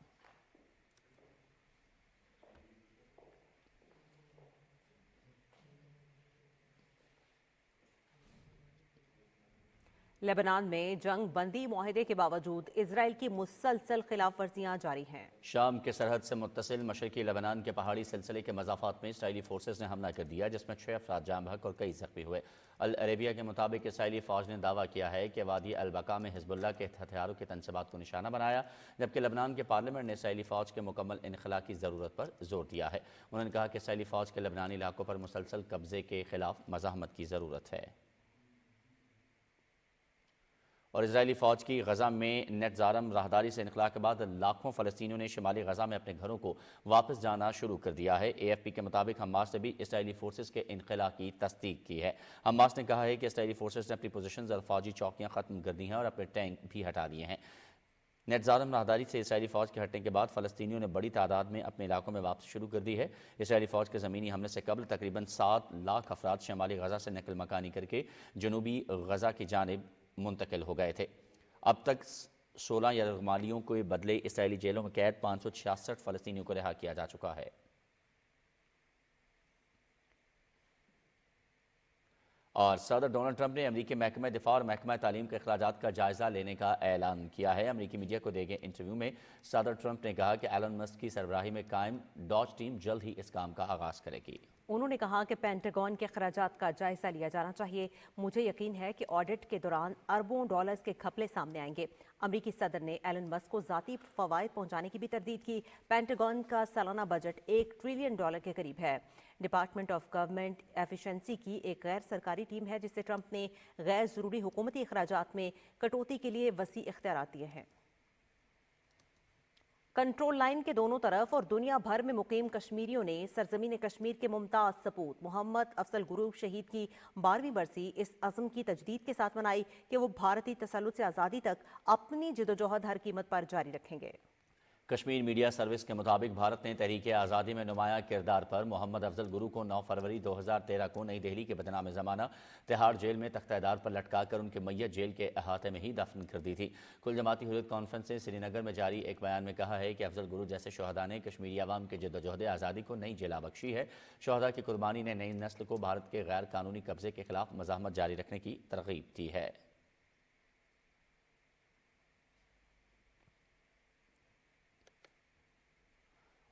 B: लेबनान में जंग बंदी मुआहदे के बावजूद इजराइल की मुसलसल खिलाफ वर्जियाँ जारी हैं।
A: शाम के सरहद से मुत्तसिल मशरकी लेबनान के पहाड़ी सिलसिले के मज़ाफ़ात में इसराइली फोर्सेस ने हमला कर दिया, जिसमें 6 अफराद जाँ बहक और कई ज़ख्मी हुए। अल अरेबिया के मुताबिक इसराइली फ़ौज ने दावा किया है कि वादी अल बका में हिज़्बुल्लाह के हथियारों के तनसीबात को निशाना बनाया, जबकि लेबनान के पार्लियामेंट ने इसराइली फ़ौज के मुकम्मल इनखला की ज़रूरत पर जोर दिया है। उन्होंने कहा कि इसराइली फ़ौज के लेबनानी इलाकों पर मुसलसल कब्ज़े के खिलाफ मज़ाहमत की ज़रूरत है। और इजरायली फ़ौज की गज़ा में नेटज़ारम राहदारी से इनखला के बाद लाखों फ़लस्तीनियों ने शिमाली गज़ा में अपने घरों को वापस जाना शुरू कर दिया है। AFP के मुताबिक हमास ने भी इसराइली फोर्सेस के इनखला की तस्दीक की है। हमास ने कहा है कि इसराइली फोर्सेस ने अपनी पोजीशंस और फौजी चौकियाँ ख़त्म कर दी हैं और अपने टैंक भी हटा दिए हैं। नेटज़ारम राहदारी से इसराइली फ़ौज के हटने के बाद फ़लस्तीनियों ने बड़ी तादाद में अपने इलाकों में वापस शुरू कर दी है। इसराइली फ़ौज के ज़मीनी हमले से कबल तकरीबन 7 लाख अफराद शिमाली गज़ा से नकल मकानी करके जनूबी गज़ा की जानिब मुंतकिल हो गए थे। अब तक 16 यरगमालियों के बदले इसराइली जेलों में कैद 566 फ़लस्तीनियों को रिहा किया जा चुका है। और सदर डोनाल्ड ट्रंप ने अमरीकी महकमा दिफा और महकमा तालीम के अखराजात का जायज़ा लेने का ऐलान किया है। अमरीकी मीडिया को दिए गए इंटरव्यू में सदर ट्रंप ने कहा कि एलन मस्क की सरबराही में कायम डॉज टीम जल्द ही इस काम का आगाज़ करेगी।
B: उन्होंने कहा कि पेंटागन के अखराजात का जायजा लिया जाना चाहिए। मुझे यकीन है कि ऑडिट के दौरान अरबों डॉलर्स के घपले सामने आएंगे। अमरीकी सदर ने एलन मस्क को ज़ाती फ़वाइद पहुंचाने की भी तरदीद की। पेंटागन का सालाना बजट $1 ट्रिलियन के करीब है। डिपार्टमेंट ऑफ गवर्नमेंट एफिशिएंसी की एक गैर सरकारी टीम है, जिसे ट्रंप ने गैर ज़रूरी हुकूमती अखराजात में कटौती के लिए वसी इख्तियारात दिए हैं। कंट्रोल लाइन के दोनों तरफ और दुनिया भर में मुकीम कश्मीरियों ने सरजमीन कश्मीर के मुमताज़ सपूत मोहम्मद अफजल गुरू शहीद की 12वीं बरसी इस अज़्म की तजदीद के साथ मनाई कि वो भारतीय तसल्लुत से आज़ादी तक अपनी जिदोजहद हर कीमत पर जारी रखेंगे।
A: कश्मीर मीडिया सर्विस के मुताबिक भारत ने तहरीक आज़ादी में नुमाया किरदार पर मोहम्मद अफजल गुरू को 9 फरवरी 2013 को नई दिल्ली के बदनाम ज़माना तिहाड़ जेल में तख्तेदार पर लटका कर उनकी मैयत जेल के अहाते में ही दफन कर दी थी। कुल जमाती हुर्रियत कॉन्फ्रेंस ने श्रीनगर में जारी एक बयान में कहा है कि अफजल गुरू जैसे शहदा ने कश्मीरी अवाम के जद्दोजहद आज़ादी को नई जिला बख्शी है। शहदा की कुर्बानी ने नई नस्ल को भारत के गैर कानूनी कब्जे के खिलाफ मज़ाहमत जारी रखने की तरगीब दी है।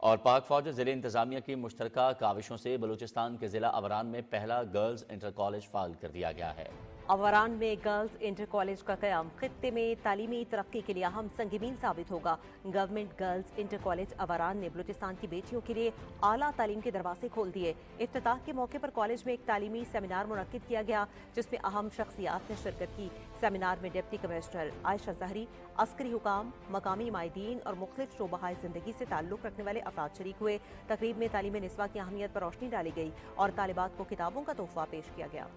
A: और पाक फौज ज़िले इंतज़ामिया की मुश्तरका काविशों से बलूचिस्तान के ज़िला अवरान में पहला गर्ल्स इंटर कॉलेज फाल कर दिया गया है।
B: अवरान में गर्ल्स इंटर कॉलेज का क़याम खित्ते में तालीमी तरक्की के लिए अहम संग-मील साबित होगा। गवर्नमेंट गर्ल्स इंटर कॉलेज अवरान ने बलूचिस्तान की बेटियों के लिए आला तालीम के दरवाजे खोल दिए। इफ्तिताह के मौके पर कॉलेज में एक तालीमी सेमिनार मुनक्किद किया गया, जिसमें अहम शख्सियात ने शिरकत की। सेमिनार में डिप्टी कमिश्नर आयशा जहरी, अस्करी हुकाम, मकामी माहिदीन और मुख्तलिफ शोबाए ज़िंदगी से ताल्लुक़ रखने वाले अफराद शरीक हुए। तकरीब में तालीम निस्वा की अहमियत पर रोशनी डाली गई और तालिबात को किताबों का तोहफा पेश किया गया।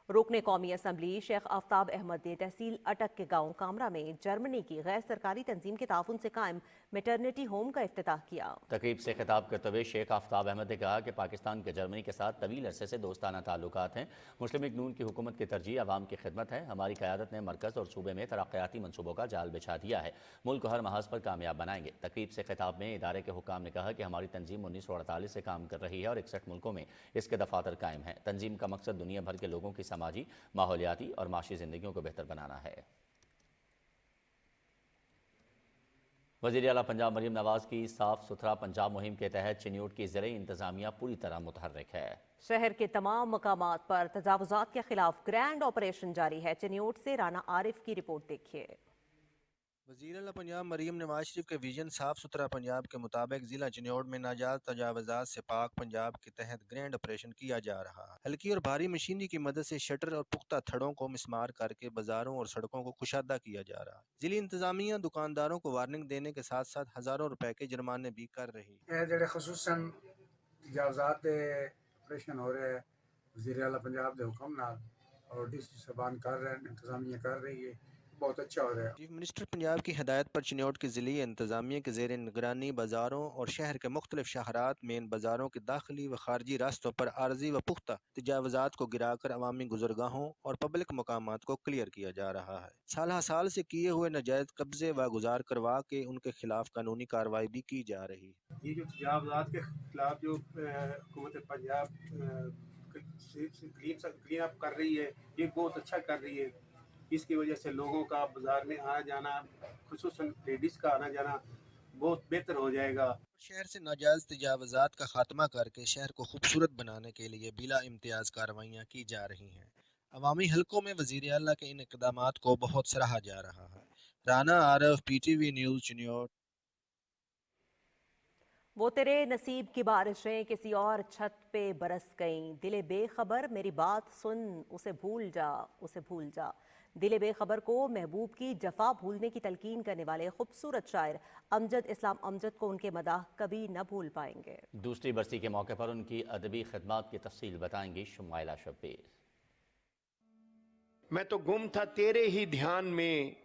B: रुकने कौमी असम्बली शेख आफ्ताब अहमद ने तहसील अटक के गांव कामरा में जर्मनी की गैर सरकारी तंजीम के ताउन से कायम मैटरनिटी होम का इफ्तिताह किया।
A: तकरीब से खिताब करते हुए शेख आफ्ताब अहमद ने कहा कि पाकिस्तान के जर्मनी के साथ तवील अरसे से दोस्ताना ताल्लुकात हैं। मुस्लिम लीग नून की हुकूमत की तरजीह आवाम की खिदमत है। हमारी क़यादत ने मरकज़ और सूबे में तरक्याती मनसूबों का जाल बिछा दिया है। मुल्क को हर महाज पर कामयाब बनाएंगे। तकरीब से खिताब में इदारे के हुकाम ने कहा कि हमारी तंजीम 1948 से काम कर रही है और 61 मुल्कों में इसके दफातर कायम है। तंजीम का मकसद दुनिया भर के लोगों की समाजी, माहौलियाती और माशी जिंदगियों को बेहतर बनाना है। वज़ीर आला पंजाब मरीम नवाज की साफ सुथरा पंजाब मुहिम के तहत चिन्यूट की ज़िले इंतजामिया पूरी तरह मुतहर्रिक है।
B: शहर के तमाम मकामात पर तजावुज़ात के खिलाफ ग्रैंड ऑपरेशन जारी है। चिन्यूट से राना आरिफ की रिपोर्ट देखिए।
D: वज़ीर आला पंजाब मरीम नवाज शरीफ के विजन साफ सुथरा पंजाब के मुताबिक जिला चिन्योट में नाजायज़ तजावुज़ात से पाक पंजाब के तहत ग्रैंड ऑपरेशन किया जा रहा है। हल्की और भारी मशीनरी की मदद से शटर और पुख्ता थड़ों को मिसमार करके बाजारों और सड़कों को कुशादा किया जा रहा है। जिली इंतजामिया दुकानदारों को वार्निंग देने के साथ साथ हज़ारों रुपए के जुर्माने भी कर रही है।
V: खसूसन तजावुज़ात ऑपरेशन हो रहे हैं वज़ीर आला पंजाब के हुक्म नाल और डिस्ट्रिक्ट सरबान कर रहे हैं, इंतजामिया कर रही है। बहुत अच्छा हो रहा है।
D: चीफ मिनिस्टर पंजाब की हदायत पर चिन्योट के ज़िली इंतज़ामिया के ज़ेर निगरानी बाज़ारों और शहर के मुख्तलिफ शहरात मेन बाज़ारों के दाखिली व खारजी रास्तों पर आर्जी व पुख्ता तजावज़ात को गिराकर अवामी गुज़रगाहों और पब्लिक मकामात को क्लियर किया जा रहा है। साल साल से किए हुए नाजायज़ कब्जे व गुजार करवा के उनके खिलाफ कानूनी कार्रवाई भी की जा रही है।
V: ये जो तजावज़ात के खिलाफ जो हुकूमत पंजाब क्लीन अप कर रही है, ये बहुत अच्छा कर रही है। इसकी वजह से लोगों का बाजार में आना जाना, खुसूसन लेडीज़ का आना जाना बहुत बेहतर हो जाएगा।
D: शहर से नाजायज़ तजावज़ात का खात्मा करके शहर को खूबसूरत बनाने के लिए बिला इम्तियाज़ कार्रवाइयाँ की जा रही हैं। अवामी हलकों में वज़ीर आला के इन इक़दामात को बहुत सराहा जा रहा है। Rana Arif, PTV news, Chiniot.
B: वो तेरे नसीब की बारिशें किसी और छत पे बरस गईं, दिले बेखबर मेरी बात सुन, उसे भूल जा, उसे भूल जा। दिले बेखबर को महबूब की जफा भूलने की तलकीन करने वाले खूबसूरत शायर अमजद इस्लाम अमजद को उनके मदाह कभी न भूल पाएंगे।
A: दूसरी बरसी के मौके पर उनकी अदबी खिदमत की तफसील बताएंगी शुमाइला शब्बीर।
E: मैं तो गुम था तेरे ही ध्यान में,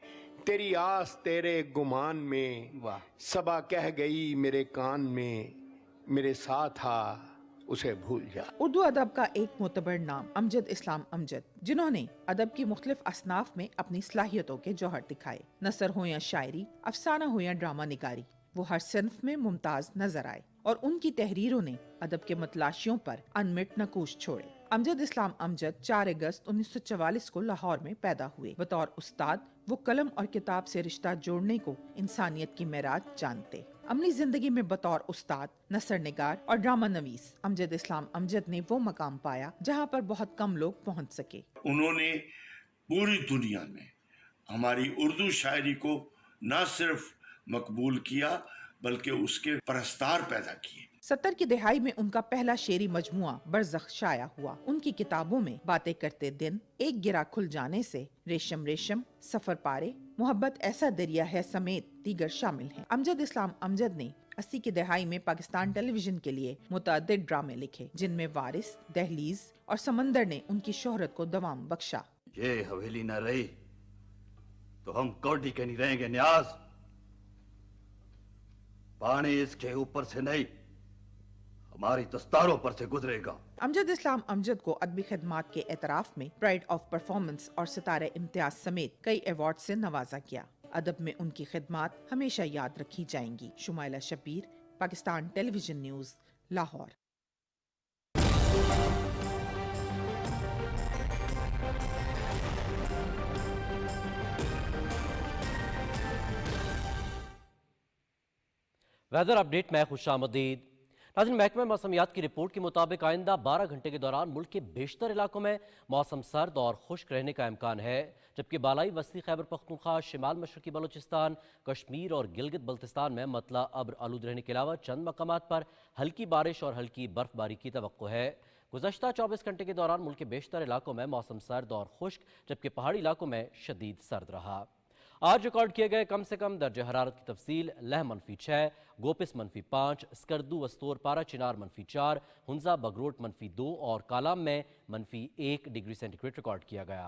E: तेरी आस तेरे गुमान में, सबा कह गई मेरे कान में, मेरे साथ आ उसे भूल जा।
F: उर्दू अदब का एक मोतबर नाम अमजद इस्लाम अमजद, जिन्होंने अदब की मुख्तलिफ असनाफ में अपनी सलाहियतों के जौहर दिखाए। नसर हो या शायरी, अफसाना हो या ड्रामा निगारी, वो हर सिन्फ में मुमताज नजर आए और उनकी तहरीरों ने अदब के मतलाशियों पर अनमिट नकूश छोड़े। अमजद इस्लाम अमजद 4 अगस्त 1944 को लाहौर में पैदा हुए। बतौर उस्ताद वो कलम और किताब से रिश्ता जोड़ने को इंसानियत की मेराज जानते। अपनी जिंदगी में बतौर उस्ताद, नसर निगार और ड्रामा नवीस अमजद इस्लाम अमजद ने वो मकाम पाया जहाँ पर बहुत कम लोग पहुँच सके।
W: उन्होंने पूरी दुनिया में हमारी उर्दू शायरी को न सिर्फ मकबूल किया बल्कि उसके परस्तार पैदा किए।
F: 70 की दहाई में उनका पहला शेरी मजमुआ बरज़ख शाया हुआ। उनकी किताबों में बातें करते दिन, एक गिरा खुल जाने से, रेशम रेशम, सफर पारे, मोहब्बत ऐसा दरिया है समेत दीगर शामिल हैं। अमजद इस्लाम अमजद ने 80 की दहाई में पाकिस्तान टेलीविजन के लिए मुतअद्दिद ड्रामे लिखे, जिनमें वारिस, दहलीज और समंदर ने उनकी शोहरत को दवाम बख्शा।
X: ये हवेली न रही तो हम कौडी के नहीं रहेंगे न्याज, पानी इसके ऊपर से नहीं हमारी दस्तारों पर से गुजरेगा।
F: अमजद इस्लाम अमजद को अदबी खिदमात के एतराफ में प्राइड ऑफ परफॉर्मेंस और सितारे इम्तियाज समेत कई अवार्ड से नवाजा गया। अदब में उनकी खिदमात हमेशा याद रखी जाएंगी। Shumaila Shabbir, Pakistan television news, Lahore.
Y: Weather update में खुशामदीद। नाज़रीन, महकमा मौसमियात की रिपोर्ट के मुताबिक आइंदा 12 घंटे के दौरान मुल्क के बेशतर इलाकों में मौसम सर्द और खुश्क रहने का इम्कान है, जबकि बालाई वस्ती खैबर पख्तूनख्वा, शिमाल मशरकी बलूचिस्तान, कश्मीर और गिलगित बल्तिस्तान में मतला अब्र आलूद रहने के अलावा चंद मकामात पर हल्की बारिश और हल्की बर्फबारी की तवक्को है। गुज़श्ता 24 घंटे के दौरान मुल्क के बेशतर इलाकों में मौसम सर्द और खुश्क, जबकि पहाड़ी इलाकों में शदीद सर्द रहा। आज रिकॉर्ड किए गए कम से कम दर्जे हरारत की तफसील: लह -6, गोपिस -5, स्कर्दू वस्तोर पारा चिनार -4, हुंजा बगरोट -2 और कालाम में -1 डिग्री सेंटीग्रेड रिकॉर्ड किया गया।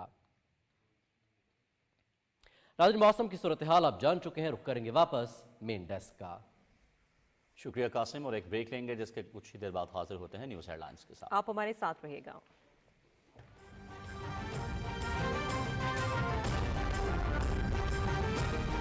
Y: नाज़रीन, मौसम की सूरत हाल आप जान चुके हैं, रुक करेंगे वापस मेन डेस्क का।
A: शुक्रिया कासिम, और एक ब्रेक लेंगे जिसके कुछ ही देर बाद हाजिर होते हैं न्यूज़ हेडलाइंस के साथ।
B: आप हमारे साथ रहिएगा।